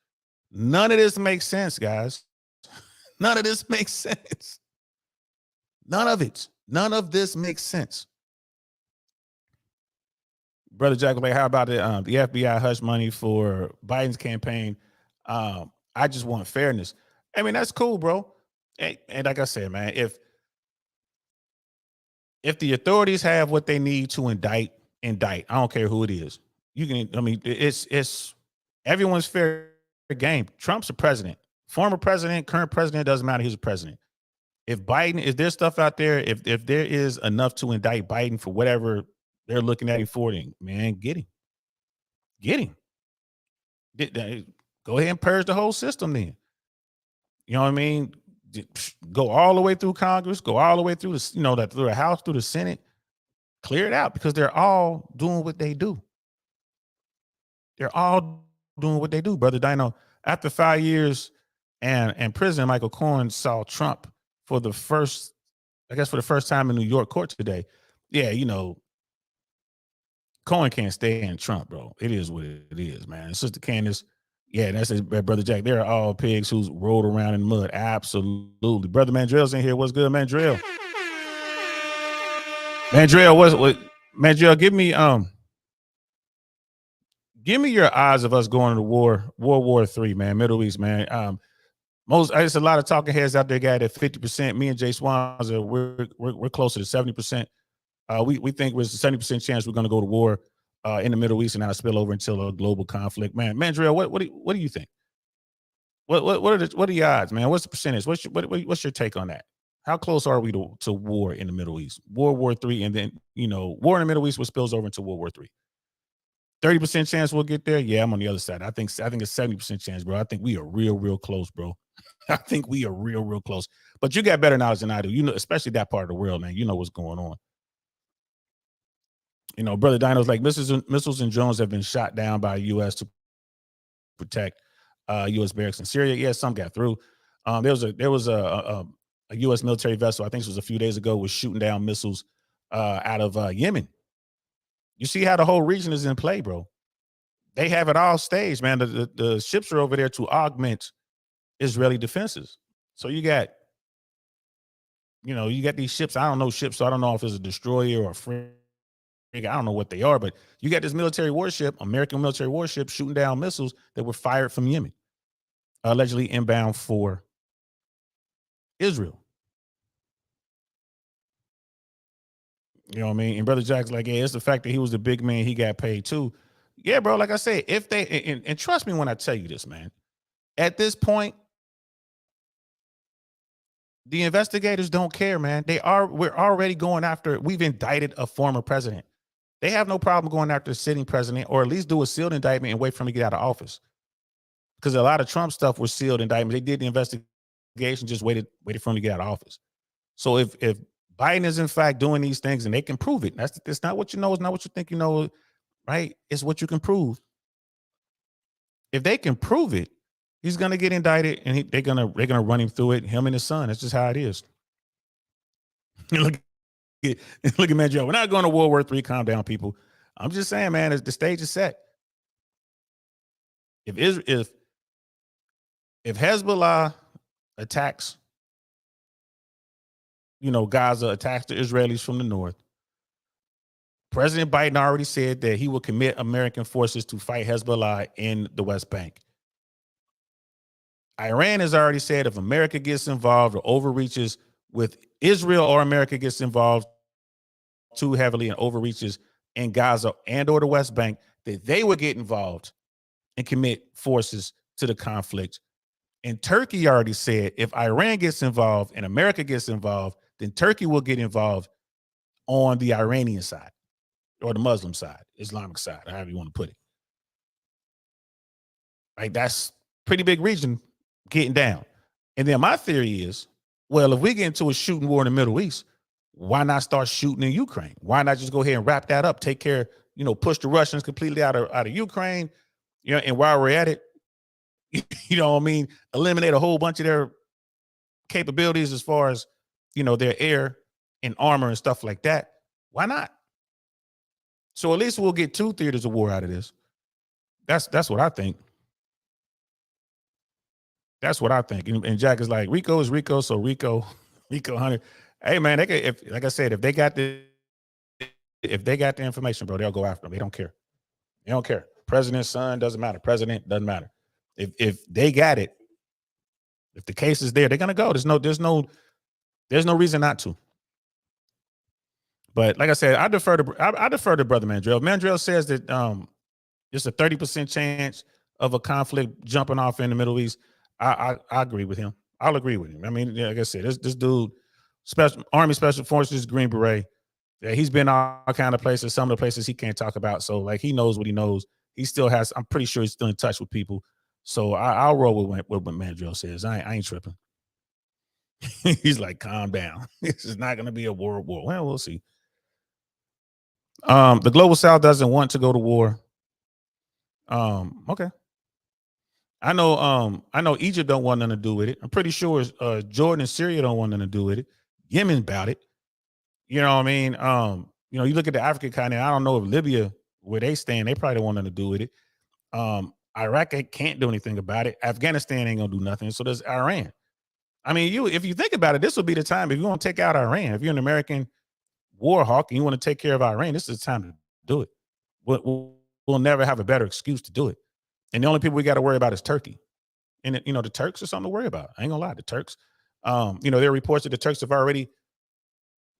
None of this makes sense, guys. None of this makes sense. None of it. None of this makes sense. Brother Jack, how about the FBI hush money for Biden's campaign? I just want fairness. I mean, that's cool, bro. And like I said, man, if the authorities have what they need to indict. I don't care who it is. You can, I mean, it's everyone's fair game. Trump's a president, former president, current president, doesn't matter. He's a president. If Biden, is there stuff out there, if there is enough to indict Biden for whatever they're looking at him for, then, man, get him. Go ahead and purge the whole system then. You know what I mean? Go all the way through Congress, go all the way through the, through the House, through the Senate, clear it out, because they're all doing what they do. They're all doing what they do, Brother Dino. After 5 years and prison, Michael Cohen saw Trump for the first time in New York court today. Yeah, Cohen can't stand Trump, bro. It is what it is, man. Sister Candace, yeah, that's his Brother Jack. They're all pigs who's rolled around in the mud. Absolutely. Brother Mandrell's in here. What's good, Mandrell? Mandrell, Mandrell, give me your odds of us going to World War III, man, Middle East, man. There's a lot of talking heads out there, guy, at 50%. Me and Jay Swans we're closer to 70%. We think there's a 70% chance we're going to go to war in the Middle East and now spill over until a global conflict. Man, Mandrell, what do you think? What are the odds, man? What's the percentage? What's your take on that? How close are we to war in the Middle East? World War III, and then war in the Middle East, what spills over into World War III? 30% chance we'll get there. Yeah, I'm on the other side. I think it's 70% chance, bro. I think we are real close, bro. I think we are real close. But you got better knowledge than I do. Especially that part of the world, man. You know what's going on. Brother Dino's like, missiles and drones have been shot down by the U.S. to protect U.S. barracks in Syria. Yeah, some got through. There was a U.S. military vessel, I think this was a few days ago, was shooting down missiles out of Yemen. You see how the whole region is in play, bro. They have it all staged, man. The ships are over there to augment Israeli defenses. So you got these ships. I don't know ships, so I don't know if it's a destroyer or a frigate. I don't know what they are, but you got this military warship, American military warship, shooting down missiles that were fired from Yemen, allegedly inbound for Israel. You know what I mean? And Brother Jack's like, yeah, it's the fact that he was the big man, he got paid too. Yeah, bro, like I said, if they, and trust me when I tell you this, man, at this point, the investigators don't care, man. We're already going after, we've indicted a former president. They have no problem going after the sitting president, or at least do a sealed indictment and wait for him to get out of office. Because a lot of Trump stuff was sealed indictments. They did the investigation, just waited for him to get out of office. So if Biden is in fact doing these things and they can prove it, that's not what you know, it's not what you think you know, right? It's what you can prove. If they can prove it, he's gonna get indicted, and they're gonna run him through it. Him and his son. That's just how it is. look at man, Joe. We're not going to World War III. Calm down, people. I'm just saying, man. The stage is set. If Hezbollah attacks, Gaza, attacks the Israelis from the north, President Biden already said that he will commit American forces to fight Hezbollah in the West Bank. Iran has already said if America gets involved or overreaches with Israel, or America gets involved too heavily and overreaches in Gaza and or the West Bank, that they will get involved and commit forces to the conflict. And Turkey already said if Iran gets involved and America gets involved, then Turkey will get involved on the Iranian side or the Muslim side, Islamic side, however you want to put it. Like, that's pretty big region getting down. And then my theory is, well, if we get into a shooting war in the Middle East, why not start shooting in Ukraine? Why not just go ahead and wrap that up, take care, push the Russians completely out of Ukraine, and while we're at it, eliminate a whole bunch of their capabilities as far as, their air and armor and stuff like that. Why not? So at least we'll get 2 theaters of war out of this. That's what I think. That's what I think. And Jack is like, Rico is Rico, so Rico Hunter. Hey man, they could, like I said, if they got the information, bro, they'll go after them. They don't care. They don't care. President's son doesn't matter. President doesn't matter. If they got it, if the case is there, they're gonna go. There's no reason not to. But like I said, I defer to Brother Mandrell. Mandrell says that it's a 30% chance of a conflict jumping off in the Middle East. I agree with him. I'll agree with him. I mean, like I said, this dude, Army Special Forces, Green Beret, yeah, he's been all kind of places, some of the places he can't talk about. So like, he knows what he knows. He still has, I'm pretty sure he's still in touch with people. So I'll roll with what Mandrell says. I ain't tripping. He's like, calm down. This is not going to be a world war. Well, we'll see. The global South doesn't want to go to war. Okay. I know Egypt don't want nothing to do with it. I'm pretty sure Jordan and Syria don't want nothing to do with it. Yemen about it. You know what I mean? You look at the African continent, I don't know if Libya, where they stand, they probably don't want nothing to do with it. Iraq can't do anything about it. Afghanistan ain't gonna do nothing. So does Iran. I mean, if you think about it, this will be the time if you want to take out Iran. If you're an American war hawk and you want to take care of Iran, this is the time to do it. We'll never have a better excuse to do it. And the only people we got to worry about is Turkey. And, the Turks are something to worry about. I ain't gonna lie, the Turks. There are reports that the Turks have already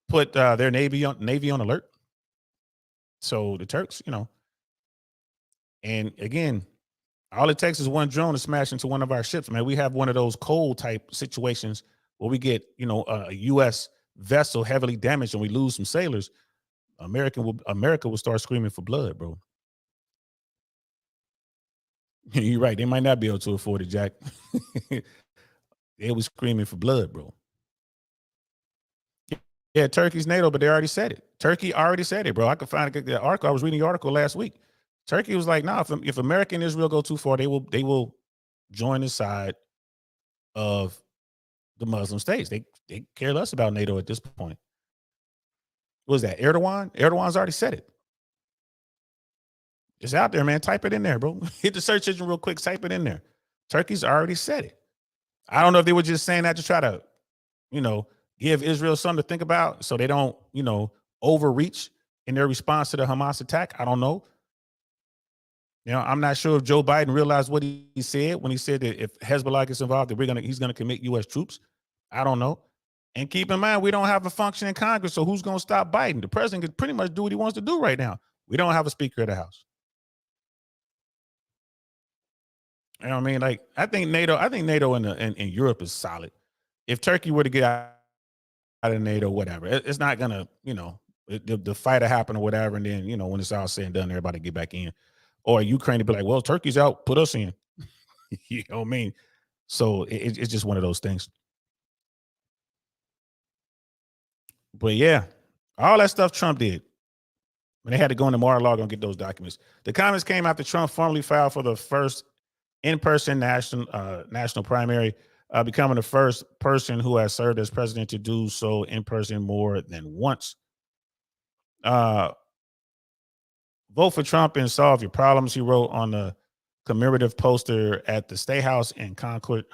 put their Navy on alert. So the Turks, and again, all it takes is one drone to smash into one of our ships, man. We have one of those cold type situations where we get, a U.S. vessel heavily damaged and we lose some sailors. America will start screaming for blood, bro. You're right. They might not be able to afford it, Jack. They was screaming for blood, bro. Yeah, Turkey's NATO, but they already said it. Turkey already said it, bro. I could find the article. I was reading the article last week. Turkey was like, "Nah, if America and Israel go too far, they will join the side of the Muslim states. They care less about NATO at this point. What was that? Erdogan? Erdogan's already said it. It's out there, man. Type it in there, bro. Hit the search engine real quick. Type it in there. Turkey's already said it. I don't know if they were just saying that to try to, you know, give Israel something to think about so they don't, you know, overreach in their response to the Hamas attack. I don't know. You know, I'm not sure if Joe Biden realized what he said when he said that if Hezbollah gets involved, that he's gonna commit U.S. troops. I don't know. And keep in mind, we don't have a functioning Congress, so who's gonna stop Biden? The president can pretty much do what he wants to do right now. We don't have a Speaker of the House. You know what I mean? Like, I think NATO in Europe is solid. If Turkey were to get out of NATO, whatever, it's not gonna, you know, the fight will happen or whatever, and then, you know, when it's all said and done, everybody get back in. Or Ukraine to be like, well, Turkey's out, put us in. You know what I mean? So it's just one of those things. But yeah, all that stuff Trump did when they had to go into Mar-a-Lago and get those documents. The comments came after Trump formally filed for the first in-person national primary, becoming the first person who has served as president to do so in person more than once. Vote for Trump and solve your problems, he wrote on the commemorative poster at the State House in Concord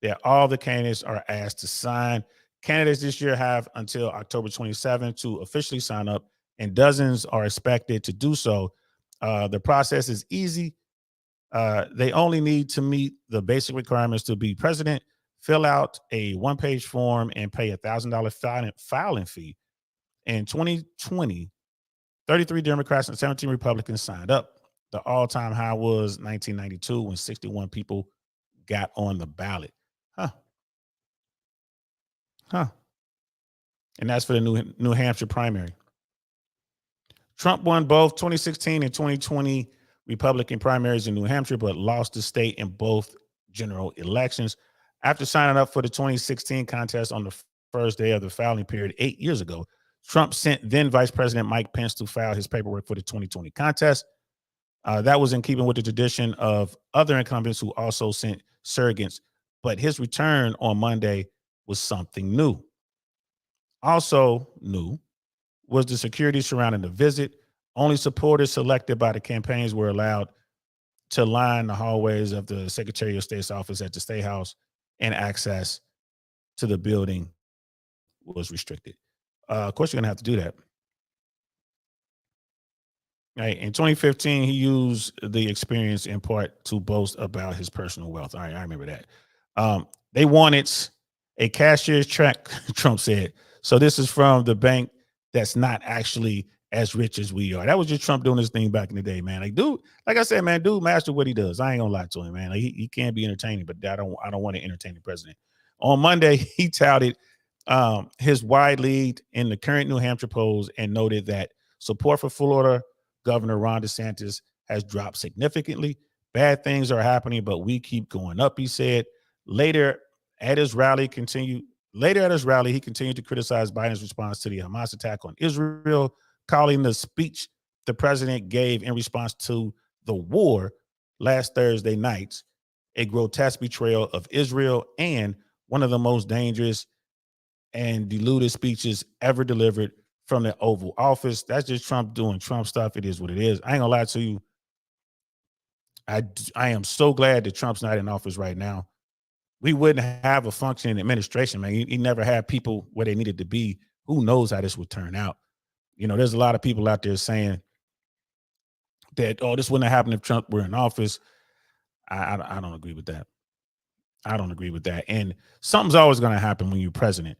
that all the candidates are asked to sign. Candidates this year have until October 27th to officially sign up, and dozens are expected to do so. The process is easy. They only need to meet the basic requirements to be president, fill out a one-page form, and pay $1,000 filing fee. In 2020, 33 Democrats and 17 Republicans signed up. The all-time high was 1992 when 61 people got on the ballot. And that's for the New Hampshire primary. Trump won both 2016 and 2020 Republican primaries in New Hampshire, but lost the state in both general elections. After signing up for the 2016 contest on the first day of the filing period 8 years ago, Trump sent then Vice President Mike Pence to file his paperwork for the 2020 contest. That was in keeping with the tradition of other incumbents who also sent surrogates, but his return on Monday was something new. Also new was the security surrounding the visit. Only supporters selected by the campaigns were allowed to line the hallways of the Secretary of State's office at the State House, and access to the building was restricted. Of course, you're going to have to do that. Right. In 2015, he used the experience in part to boast about his personal wealth. All right, I remember that. They wanted a cashier's check, Trump said. So this is from the bank that's not actually as rich as we are. That was just Trump doing his thing back in the day, man. Like, dude, like I said, man, dude mastered what he does. I ain't gonna lie to him, man. Like, he can't be entertaining, but I don't want to entertain the president. On Monday, he touted his wide lead in the current New Hampshire polls and noted that support for Florida Governor Ron DeSantis has dropped significantly. Bad things are happening, but we keep going up, he said. Later at his rally, he continued to criticize Biden's response to the Hamas attack on Israel, calling the speech the president gave in response to the war last Thursday night a grotesque betrayal of Israel and one of the most dangerous and deluded speeches ever delivered from the Oval Office. That's just Trump doing Trump stuff. It is what it is. I ain't gonna lie to you. I am so glad that Trump's not in office right now. We wouldn't have a functioning administration, man. He never had people where they needed to be. Who knows how this would turn out? You know, there's a lot of people out there saying that, oh, this wouldn't have happened if Trump were in office. I don't agree with that. I don't agree with that. And something's always going to happen when you're president.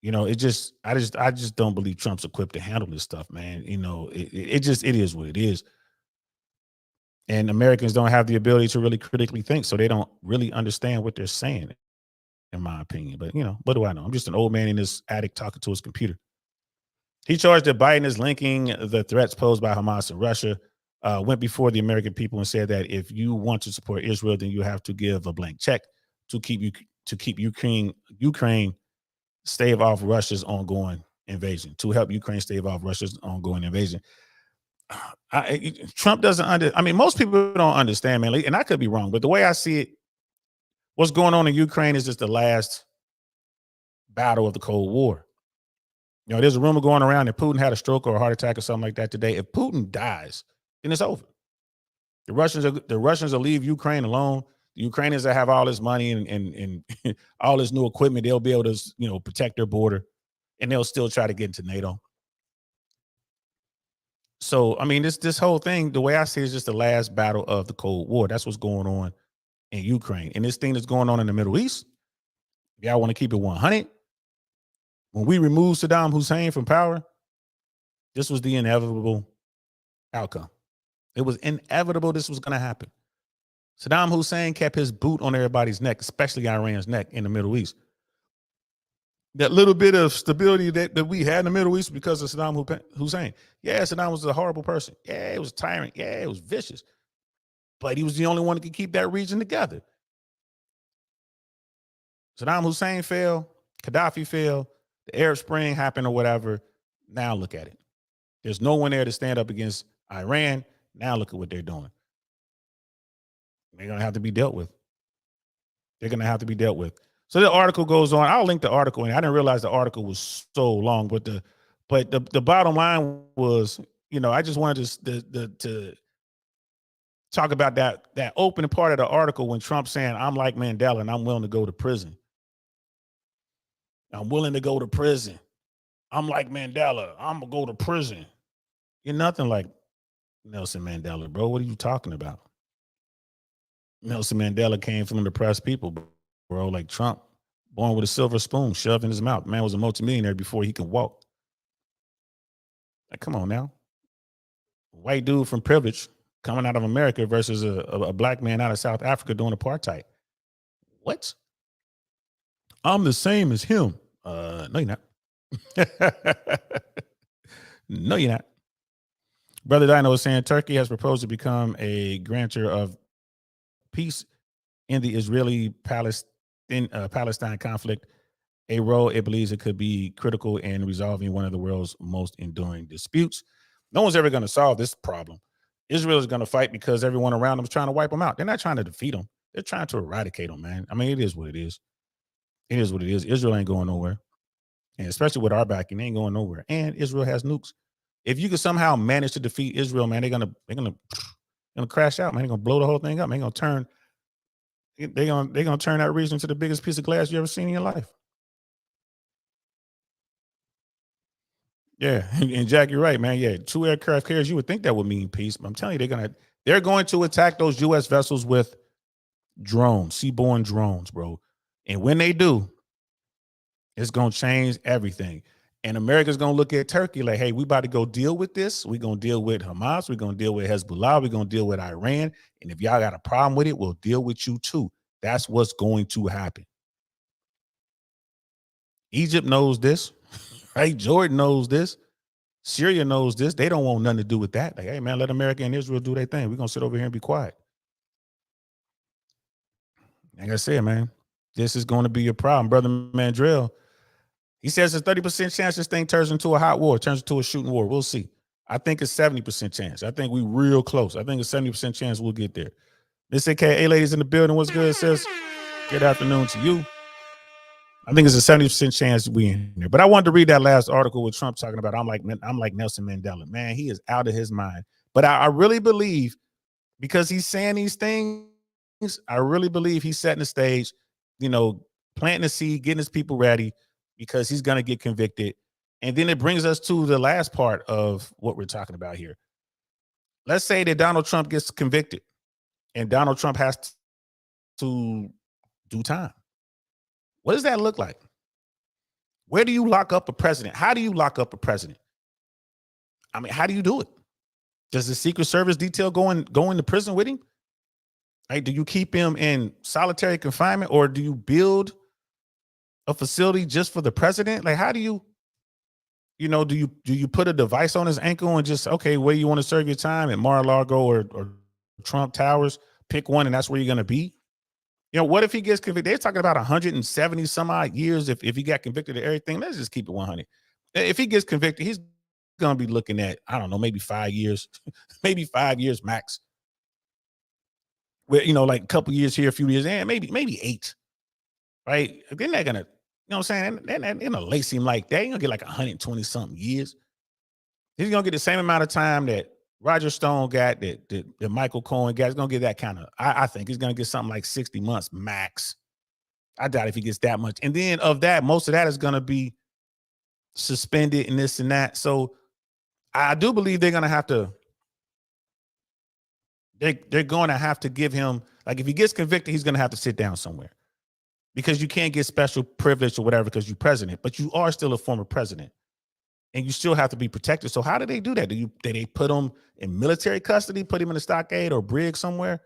You know, I just don't believe Trump's equipped to handle this stuff, man. You know, it is what it is. And Americans don't have the ability to really critically think, so they don't really understand what they're saying, in my opinion. But, you know, what do I know? I'm just an old man in this attic talking to his computer. He charged that Biden is linking the threats posed by Hamas and Russia, went before the American people and said that if you want to support Israel, then you have to give a blank check to keep Ukraine stave off Russia's ongoing invasion, to help Ukraine stave off Russia's ongoing invasion. Trump doesn't I mean, most people don't understand, man. And I could be wrong, but the way I see it, what's going on in Ukraine is just the last battle of the Cold War. You know, there's a rumor going around that Putin had a stroke or a heart attack or something like that today. If Putin dies, then it's over. The Russians will leave Ukraine alone. The Ukrainians that have all this money and all this new equipment, they'll be able to, you know, protect their border, and they'll still try to get into NATO. So, I mean, this whole thing, the way I see it, is just the last battle of the Cold War. That's what's going on in Ukraine. And this thing that's going on in the Middle East, if y'all want to keep it 100, when we removed Saddam Hussein from power, this was the inevitable outcome. It was inevitable this was going to happen. Saddam Hussein kept his boot on everybody's neck, especially Iran's neck in the Middle East. That little bit of stability that we had in the Middle East because of Saddam Hussein. Yeah, Saddam was a horrible person. Yeah, it was a tyrant. Yeah, it was vicious. But he was the only one that could keep that region together. Saddam Hussein fell. Gaddafi fell. The Arab Spring happened or whatever. Now look at it. There's no one there to stand up against Iran. Now look at what they're doing. They're going to have to be dealt with. They're going to have to be dealt with. So the article goes on. I'll link the article in. I didn't realize the article was so long, but the bottom line was, you know, I just wanted to talk about that opening part of the article when Trump's saying, I'm like Mandela and I'm willing to go to prison. I'm willing to go to prison. I'm like Mandela. I'm going to go to prison. You're nothing like Nelson Mandela, bro. What are you talking about? Nelson Mandela came from depressed people, bro, like Trump, born with a silver spoon shoved in his mouth. Man was a multimillionaire before he could walk. Like, come on now. White dude from privilege coming out of America versus a black man out of South Africa doing apartheid. What? I'm the same as him. No, you're not. No, you're not. Brother Dino was saying Turkey has proposed to become a grantor of peace in the Israeli-Palestine conflict, a role it believes it could be critical in resolving one of the world's most enduring disputes. No one's ever going to solve this problem. Israel is going to fight because everyone around them is trying to wipe them out. They're not trying to defeat them. They're trying to eradicate them, man. I mean, it is what it is. It is what it is. Israel ain't going nowhere. And especially with our backing, they ain't going nowhere. And Israel has nukes. If you could somehow manage to defeat Israel, man, they're gonna crash out, man. They're gonna blow the whole thing up. Man. They're gonna turn that region into the biggest piece of glass you ever seen in your life. Yeah, and Jack, you're right, man. Yeah, 2 aircraft carriers. You would think that would mean peace, but I'm telling you, they're going to attack those U.S. vessels with drones, seaborne drones, bro. And when they do, it's gonna change everything. And America's gonna look at Turkey like, hey, we about to go deal with this. We're gonna deal with Hamas. We're gonna deal with Hezbollah. We're gonna deal with Iran. And if y'all got a problem with it, we'll deal with you too. That's what's going to happen. Egypt knows this, right? Jordan knows this. Syria knows this. They don't want nothing to do with that. Like, hey, man, let America and Israel do their thing. We're gonna sit over here and be quiet. Like I said, man, this is going to be a problem. Brother Mandrell, he says there's a 30% chance this thing turns into a hot war, turns into a shooting war. We'll see. I think it's 70% chance. I think we real close. I think it's 70% chance we'll get there. Miss AKA ladies in the building, what's good? Says, good afternoon to you. I think it's a 70% chance we in there. But I wanted to read that last article with Trump talking about I'm like Nelson Mandela. Man, he is out of his mind. But I really believe, because he's saying these things, I really believe he's setting the stage, you know, planting the seed, getting his people ready, because he's going to get convicted. And then it brings us to the last part of what we're talking about here. Let's say that Donald Trump gets convicted and Donald Trump has to do time. What does that look like? Where do you lock up a president? How do you lock up a president? I mean, how do you do it? Does the Secret Service detail go into prison with him? Right? Do you keep him in solitary confinement, or do you build a facility just for the president? Like, how do you do you put a device on his ankle and just, okay, where you want to serve your time, at Mar-a-Lago or Trump Towers, pick one and that's where you're going to be? You know, what if he gets convicted? They're talking about 170 some odd years if he got convicted of everything. Let's just keep it 100. If he gets convicted, he's going to be looking at, I don't know, maybe 5 years, maybe 5 years max. Where, like a couple years here, a few years, and maybe 8, right? Then they're going to, what I'm saying? They're going to lace him like that. You're going to get like 120 something years. He's going to get the same amount of time that Roger Stone got, that Michael Cohen got. He's going to get that kind of, I think he's going to get something like 60 months max. I doubt if he gets that much. And then of that, most of that is going to be suspended and this and that. So I do believe they're going to have to, they're going to have to give him, like if he gets convicted, he's going to have to sit down somewhere, because you can't get special privilege or whatever because you're president, but you are still a former president and you still have to be protected. So how do they do that? Did they put him in military custody, put him in a stockade or brig somewhere?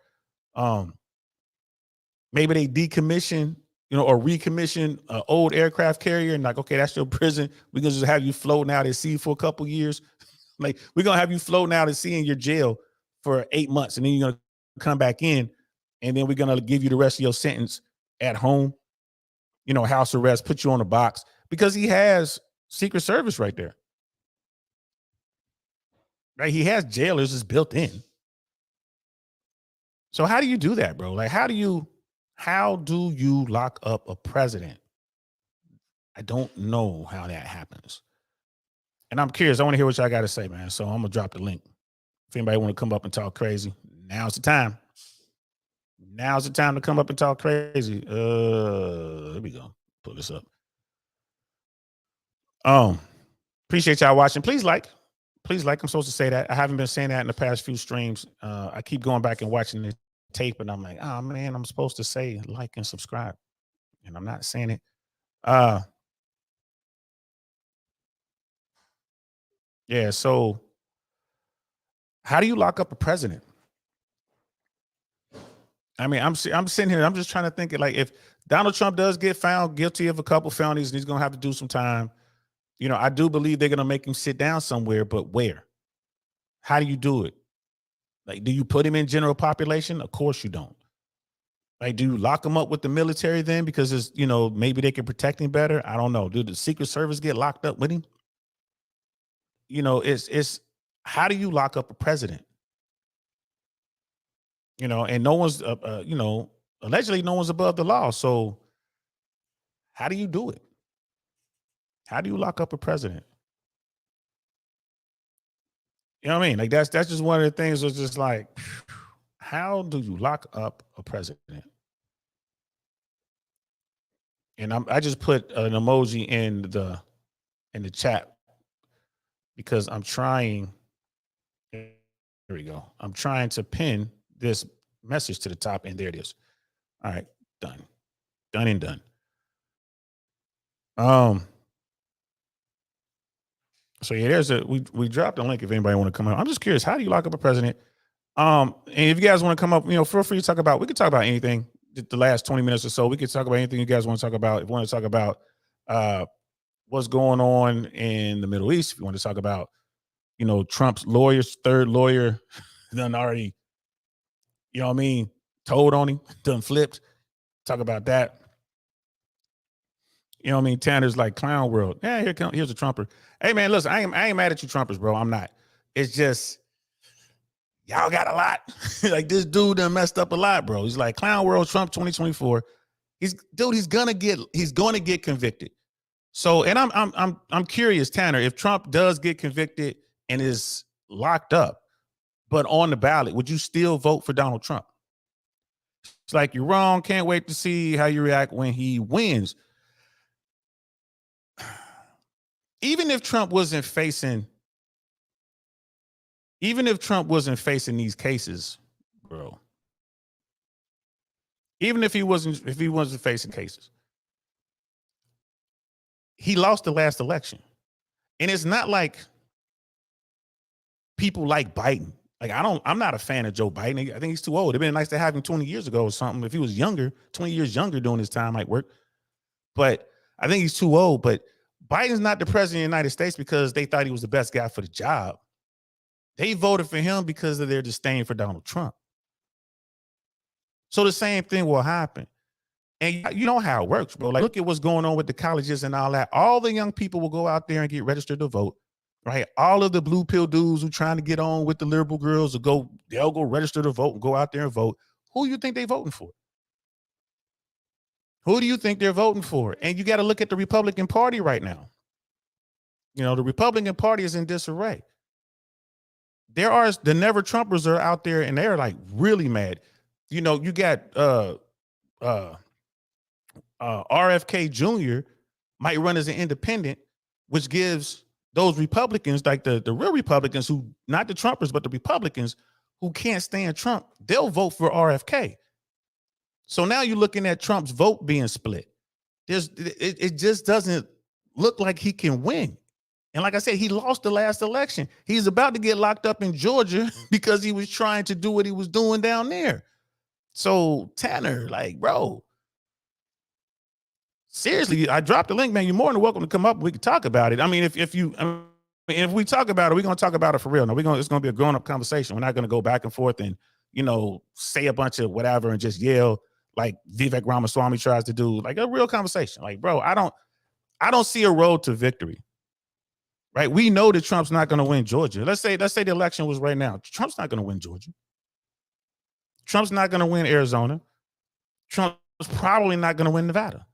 Maybe they decommission, or recommission an old aircraft carrier and like, okay, that's your prison. We're going to just have you floating out at sea for a couple years. Like, we're going to have you floating out at sea in your jail for 8 months, and then you're going to come back in, and then we're going to give you the rest of your sentence at home, house arrest, put you on a box, because he has Secret Service right there. Right? He has jailers just built in. So how do you do that, bro? Like, how do you lock up a president? I don't know how that happens. And I'm curious. I want to hear what y'all got to say, man. So I'm going to drop the link. If anybody want to come up and talk crazy, now's the time. Now's the time to come up and talk crazy. There we go. Pull this up. Appreciate y'all watching. Please like. I'm supposed to say that. I haven't been saying that in the past few streams. I keep going back and watching the tape, and I'm like, oh man, I'm supposed to say like and subscribe, and I'm not saying it. Yeah. So, how do you lock up a president? I mean, I'm sitting here. I'm just trying to think. Like, if Donald Trump does get found guilty of a couple felonies, and he's gonna have to do some time. I do believe they're gonna make him sit down somewhere, but where? How do you do it? Like, do you put him in general population? Of course you don't. Like, do you lock him up with the military then? Because it's, maybe they can protect him better. I don't know. Do the Secret Service get locked up with him? It's how do you lock up a president? And no one's, allegedly no one's above the law. So how do you do it? How do you lock up a president? You know what I mean? Like, that's just one of the things that's just like, how do you lock up a president? And I just put an emoji in the chat because I'm trying. There we go. I'm trying to pin this message to the top, and there it is. All right, done and done. So yeah, we dropped a link if anybody want to come out. I'm just curious, how do you lock up a president? And if you guys want to come up, feel free to talk about. We could talk about anything. The last 20 minutes or so, we could talk about anything you guys want to talk about. If you want to talk about what's going on in the Middle East, if you want to talk about, Trump's lawyer's third lawyer done already, told on him, done flipped. Talk about that. Tanner's like clown world. Yeah, here's a Trumper. Hey man, listen, I ain't mad at you Trumpers, bro. I'm not. It's just y'all got a lot. Like, this dude done messed up a lot, bro. He's like clown world Trump 2024. He's gonna get convicted. So, and I'm curious, Tanner, if Trump does get convicted and is locked up, but on the ballot, would you still vote for Donald Trump? It's like, you're wrong. Can't wait to see how you react when he wins. Even if Trump wasn't facing these cases, bro. Even if he wasn't facing cases, he lost the last election. And it's not like people like Biden. Like, I'm not a fan of Joe Biden. I think he's too old. It'd been nice to have him 20 years ago or something. If he was younger, 20 years younger during his time might work. But I think he's too old. But Biden's not the president of the United States because they thought he was the best guy for the job. They voted for him because of their disdain for Donald Trump. So the same thing will happen. And you know how it works, bro. Like, look at what's going on with the colleges and all that. All the young people will go out there and get registered to vote. right? All of the blue pill dudes who trying to get on with the liberal girls they'll go register to vote and go out there and vote. Who do you think they voting for? Who do you think they're voting for? And you got to look at the Republican Party right now. You know, the Republican Party is in disarray. There are the never Trumpers are out there and they're like really mad. You know, you got RFK Jr. might run as an independent, which gives those Republicans, like the real Republicans who, not the Trumpers, but the Republicans who can't stand Trump, they'll vote for RFK. So now you're looking at Trump's vote being split. It just doesn't look like he can win. And like I said, he lost the last election. He's about to get locked up in Georgia because he was trying to do what he was doing down there. So Tanner, like, bro, seriously, I dropped the link, man. You're more than welcome to come up. We can talk about it. I mean, if we talk about it, we're gonna talk about it for real. No, it's gonna be a grown-up conversation. We're not gonna go back and forth and say a bunch of whatever and just yell like Vivek Ramaswamy tries to do. Like a real conversation. Like, bro, I don't see a road to victory. Right? We know that Trump's not gonna win Georgia. Let's say the election was right now. Trump's not gonna win Georgia. Trump's not gonna win Arizona. Trump's probably not gonna win Nevada.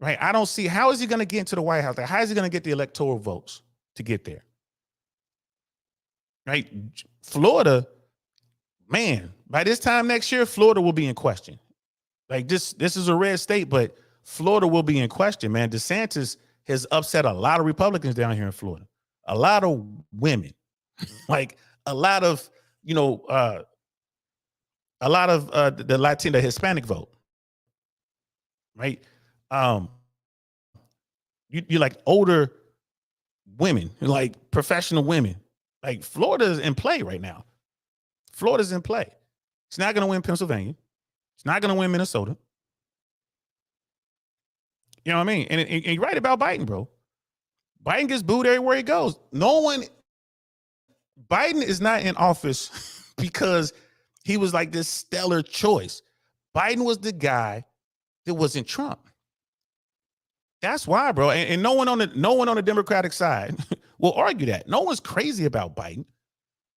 Right? I don't see how is he going to get into the White House? Like, how is he going to get the electoral votes to get there? Right? Florida, man, by this time next year, Florida will be in question. Like this is a red state, but Florida will be in question, man. DeSantis has upset a lot of Republicans down here in Florida. A lot of women, like a lot of, the Latino, the Hispanic vote. Right? You like older women, like professional women. Like Florida's in play right now. Florida's in play. It's not going to win Pennsylvania. It's not going to win Minnesota. You know what I mean? And you're right about Biden, bro. Biden gets booed everywhere he goes. Biden is not in office because he was like this stellar choice. Biden was the guy that wasn't Trump. That's why, bro. And no one on the Democratic side will argue that. No one's crazy about Biden.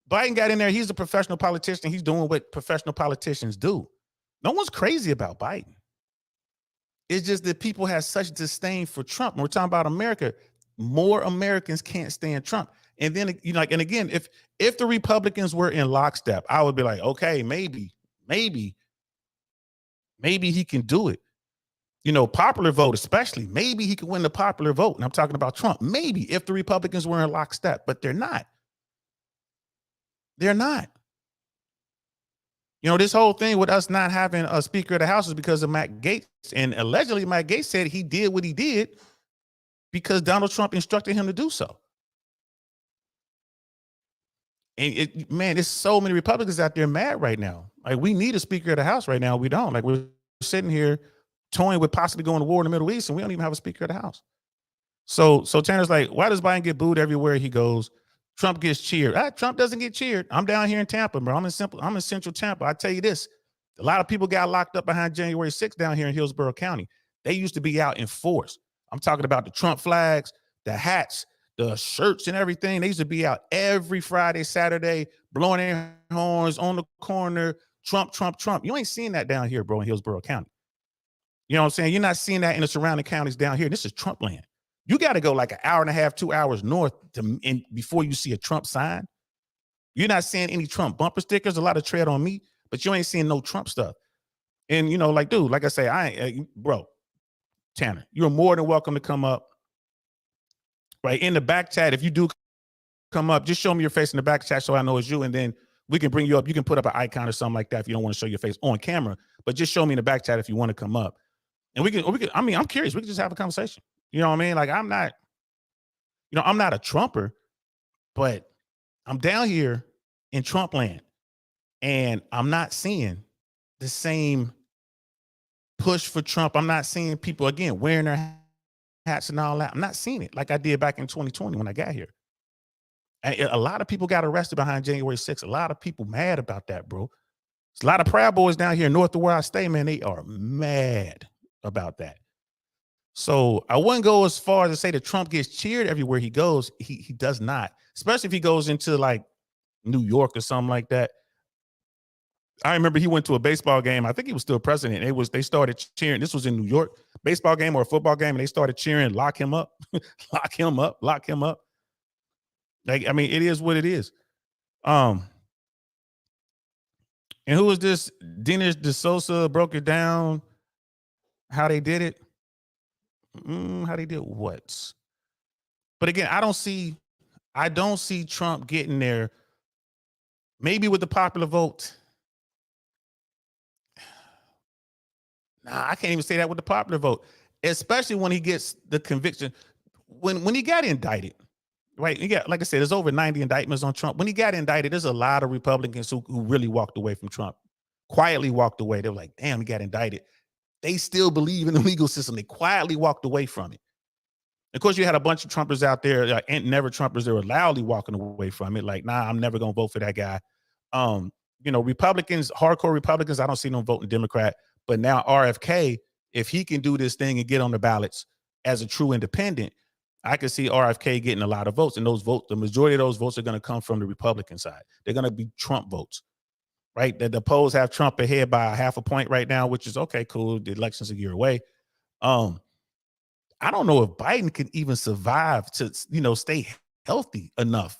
Biden got in there. He's a professional politician. He's doing what professional politicians do. No one's crazy about Biden. It's just that people have such disdain for Trump. When we're talking about America, more Americans can't stand Trump. And then, and again, if the Republicans were in lockstep, I would be like, okay, maybe he can do it. Popular vote, especially, maybe he could win the popular vote. And I'm talking about Trump. Maybe if the Republicans were in lockstep, but they're not. They're not. This whole thing with us not having a Speaker of the House is because of Matt Gaetz. And allegedly, Matt Gaetz said he did what he did because Donald Trump instructed him to do so. And there's so many Republicans out there mad right now. Like, we need a Speaker of the House right now. We don't. Like, we're sitting here toying with possibly going to war in the Middle East, and we don't even have a Speaker of the House. So Tanner's like, why does Biden get booed everywhere he goes? Trump gets cheered. Trump doesn't get cheered. I'm down here in Tampa, bro. I'm in Central Tampa. I tell you this, a lot of people got locked up behind January 6th down here in Hillsborough County. They used to be out in force. I'm talking about the Trump flags, the hats, the shirts and everything. They used to be out every Friday, Saturday, blowing their horns on the corner. Trump, Trump, Trump. You ain't seeing that down here, bro, in Hillsborough County. You know what I'm saying? You're not seeing that in the surrounding counties down here. This is Trump land. You got to go like an hour and a half, 2 hours north before you see a Trump sign. You're not seeing any Trump bumper stickers, a lot of tread on me, but you ain't seeing no Trump stuff. And, dude, like I say, bro, Tanner, you're more than welcome to come up. Right in the back chat. If you do come up, just show me your face in the back chat so I know it's you. And then we can bring you up. You can put up an icon or something like that if you don't want to show your face on camera, but just show me in the back chat if you want to come up. And we can, I'm curious. We can just have a conversation. You know what I mean? Like, I'm not a Trumper, but I'm down here in Trump land and I'm not seeing the same push for Trump. I'm not seeing people, again, wearing their hats and all that. I'm not seeing it like I did back in 2020 when I got here. And a lot of people got arrested behind January 6th. A lot of people mad about that, bro. There's a lot of Proud Boys down here north of where I stay, man. They are mad about that. So I wouldn't go as far as to say that Trump gets cheered everywhere he goes. He does not, especially if he goes into like New York or something like that. I remember he went to a baseball game. I think he was still president. They started cheering. This was in New York, baseball game or a football game, and they started cheering, "Lock him up, lock him up, lock him up." Like, I mean, it is what it is. And who was this? Dinesh D'Souza broke it down how they did it. How they did what? But again, I don't see Trump getting there. Maybe with the popular vote. Nah, I can't even say that with the popular vote, especially when he gets the conviction. When he got indicted, right? He got, like I said, there's over 90 indictments on Trump. When he got indicted, there's a lot of Republicans who really walked away from Trump, quietly walked away. They were like, damn, he got indicted. They still believe in the legal system. They quietly walked away from it. Of course, you had a bunch of Trumpers out there, like, and never Trumpers, that were loudly walking away from it. Like, nah, I'm never going to vote for that guy. Republicans, hardcore Republicans, I don't see them voting Democrat. But now RFK, if he can do this thing and get on the ballots as a true independent, I can see RFK getting a lot of votes. And those votes, the majority of those votes are going to come from the Republican side. They're going to be Trump votes, right? The polls have Trump ahead by 0.5 point right now, which is okay, cool. The election's a year away. I don't know if Biden can even survive to, stay healthy enough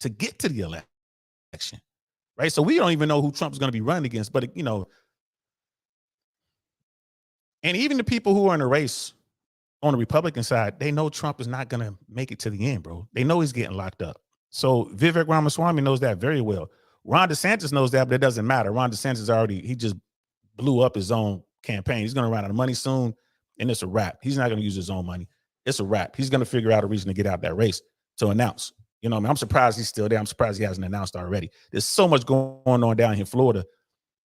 to get to the election, right? So we don't even know who Trump's going to be running against, but, and even the people who are in the race on the Republican side, they know Trump is not going to make it to the end, bro. They know he's getting locked up. So Vivek Ramaswamy knows that very well. Ron DeSantis knows that, but it doesn't matter. Ron DeSantis he just blew up his own campaign. He's going to run out of money soon, and it's a wrap. He's not going to use his own money. It's a wrap. He's going to figure out a reason to get out that race to announce. I'm surprised he's still there. I'm surprised he hasn't announced already. There's so much going on down here in Florida.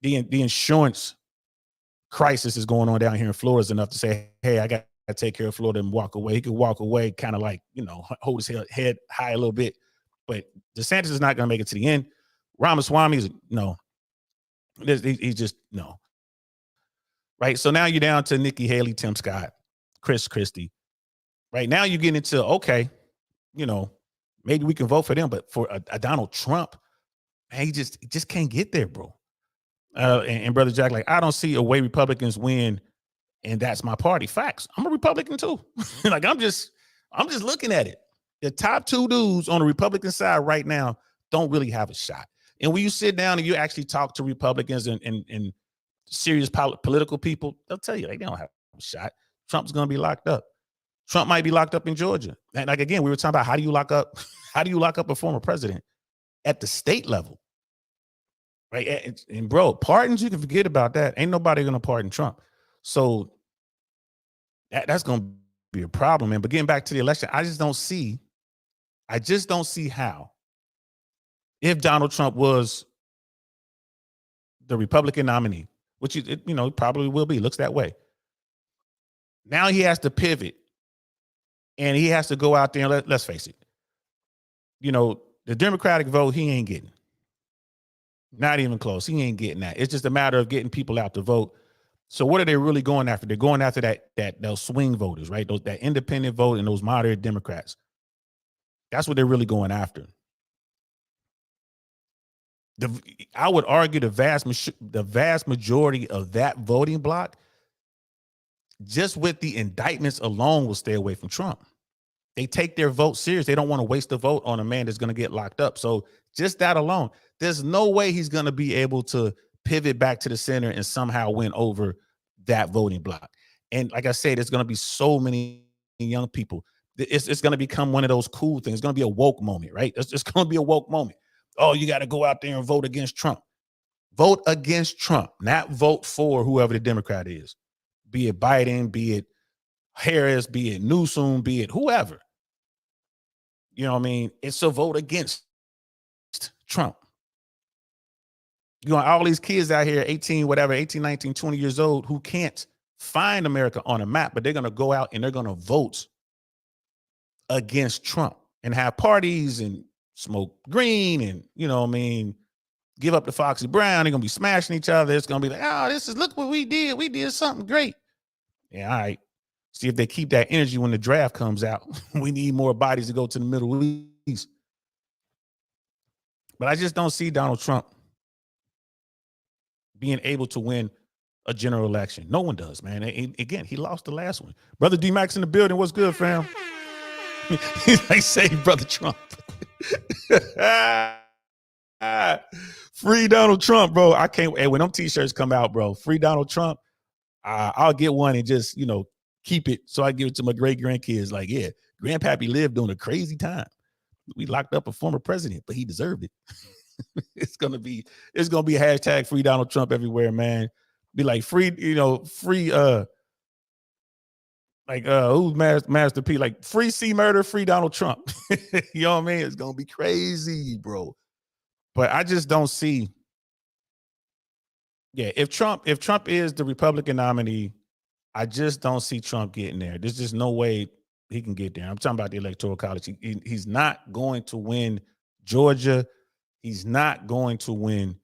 The insurance crisis is going on down here in Florida is enough to say, hey, I got to take care of Florida and walk away. He could walk away kind of like, hold his head high a little bit. But DeSantis is not going to make it to the end. Ramaswamy is no. He's just no. Right. So now you're down to Nikki Haley, Tim Scott, Chris Christie. Right now you're getting into, okay, maybe we can vote for them, but for a Donald Trump, man, he just can't get there, bro. And Brother Jack, like, I don't see a way Republicans win, and that's my party. Facts. I'm a Republican too. Like, I'm just looking at it. The top two dudes on the Republican side right now don't really have a shot. And when you sit down and you actually talk to Republicans and serious political people, they'll tell you they don't have a shot. Trump's going to be locked up. Trump might be locked up in Georgia. And like, again, we were talking about how do you lock up a former president at the state level? Right. And bro, pardons, you can forget about that. Ain't nobody going to pardon Trump. So that's going to be a problem, man. But getting back to the election, I just don't see how, if Donald Trump was the Republican nominee, which probably will be, looks that way. Now he has to pivot and he has to go out there and let's face it. The Democratic vote, he ain't getting. Not even close. He ain't getting that. It's just a matter of getting people out to vote. So what are they really going after? They're going after those swing voters, right? That independent vote and those moderate Democrats. That's what they're really going after. I would argue the vast majority of that voting bloc, just with the indictments alone, will stay away from Trump. They take their vote serious. They don't want to waste a vote on a man that's going to get locked up. So just that alone, there's no way he's going to be able to pivot back to the center and somehow win over that voting bloc. And like I said, there's going to be so many young people. It's going to become one of those cool things. It's going to be a woke moment, right? It's just going to be a woke moment. Oh, you got to go out there and vote against Trump. Vote against Trump, not vote for whoever the Democrat is. Be it Biden, be it Harris, be it Newsom, be it whoever. You know what I mean? It's a vote against Trump. All these kids out here, 18, 19, 20 years old, who can't find America on a map, but they're going to go out and they're going to vote against Trump and have parties and smoke green and, give up to Foxy Brown. They're going to be smashing each other. It's going to be like, oh, look what we did. We did something great. Yeah, all right. See if they keep that energy when the draft comes out. We need more bodies to go to the Middle East. But I just don't see Donald Trump being able to win a general election. No one does, man. And again, he lost the last one. Brother D-Max in the building. What's good, fam? They say Brother Trump. Free Donald Trump, bro. I can't wait. When them t-shirts come out, bro, free Donald Trump, I'll get one and just, keep it so I give it to my great grandkids. Like, yeah, Grandpappy lived during a crazy time. We locked up a former president, but he deserved it. It's gonna be a hashtag free Donald Trump everywhere, man. Be like free, free who's Master P, like free C murder, free Donald Trump. You know what I mean? It's gonna be crazy, bro. But I just don't see. Yeah, if Trump is the Republican nominee, I just don't see Trump getting there. There's just no way he can get there. I'm talking about the Electoral College. He's not going to win Georgia. He's not going to win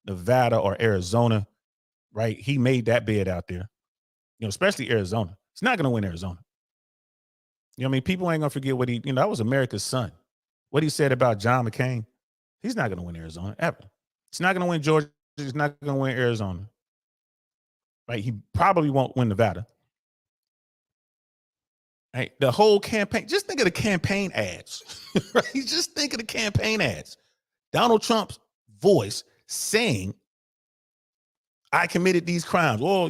Nevada or Arizona, right? He made that bid out there, especially Arizona. He's not going to win Arizona. You know what I mean? People ain't going to forget what that was America's son. What he said about John McCain. He's not going to win Arizona ever. He's not going to win Georgia. He's not going to win Arizona. Right? He probably won't win Nevada. Right? The whole campaign, just think of the campaign ads. Right? Just think of the campaign ads. Donald Trump's voice saying, I committed these crimes. Well,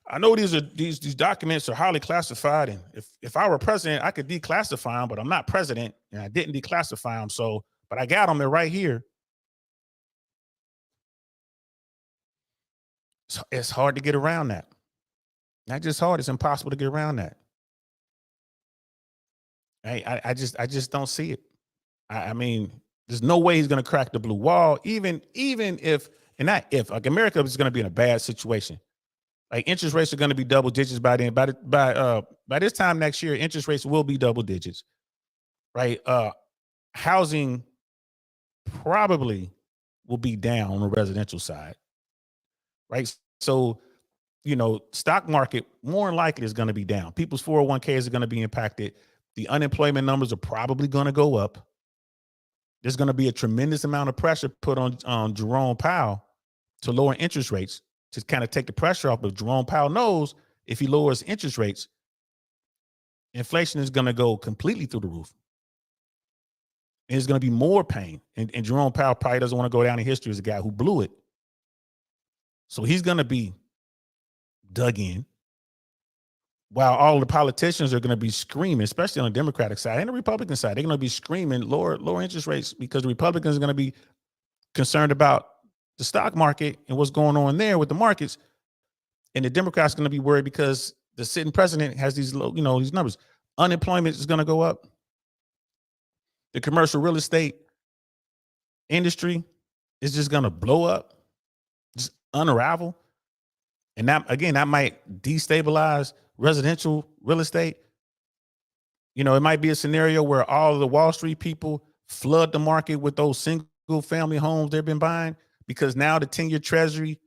I know these documents are highly classified, and if I were president, I could declassify them, but I'm not president, and I didn't declassify them. But I got them. They're right here. So it's hard to get around that. Not just hard; it's impossible to get around that. I just don't see it. I mean, there's no way he's going to crack the blue wall. Even if, and not if, like America is going to be in a bad situation. Like interest rates are going to be double digits by then. By this time next year, interest rates will be double digits, right? Housing probably will be down on the residential side, right? So, stock market more than likely is going to be down. People's 401ks are going to be impacted. The unemployment numbers are probably going to go up. There's going to be a tremendous amount of pressure put on Jerome Powell to lower interest rates to kind of take the pressure off. But Jerome Powell knows if he lowers interest rates, inflation is going to go completely through the roof. And there's going to be more pain. And Jerome Powell probably doesn't want to go down in history as a guy who blew it. So he's going to be dug in while all the politicians are going to be screaming, especially on the Democratic side and the Republican side. They're going to be screaming lower interest rates because the Republicans are going to be concerned about the stock market and what's going on there with the markets. And the Democrats are going to be worried because the sitting president has these low, these numbers. Unemployment is going to go up. The commercial real estate industry is just going to blow up, just unravel. And that might destabilize residential real estate. It might be a scenario where all of the Wall Street people flood the market with those single family homes they've been buying because now the 10-year treasury